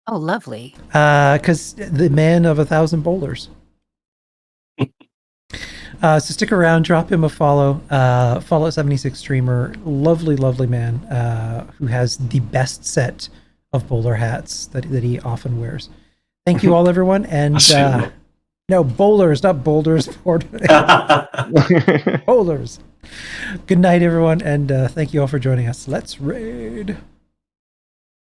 Oh, lovely. Because the man of 1,000 boulders. So stick around, drop him a follow. Fallout 76 streamer, lovely, lovely man who has the best set of bowler hats that he often wears. Thank you all, everyone. And no, bowlers, not boulders. Bowlers. Good night, everyone. And thank you all for joining us. Let's raid.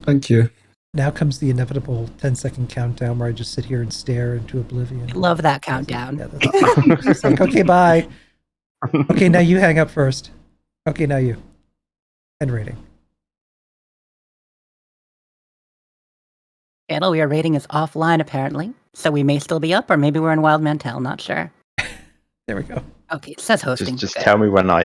Thank you. Now comes the inevitable 10-second countdown where I just sit here and stare into oblivion. Love that countdown. Yeah, it's like, okay, bye. Okay, now you hang up first. Okay, now you. End rating. Channel we are rating is offline, apparently. So we may still be up, or maybe we're in Wild Mantel, not sure. There we go. Okay, it says hosting. Just tell me when I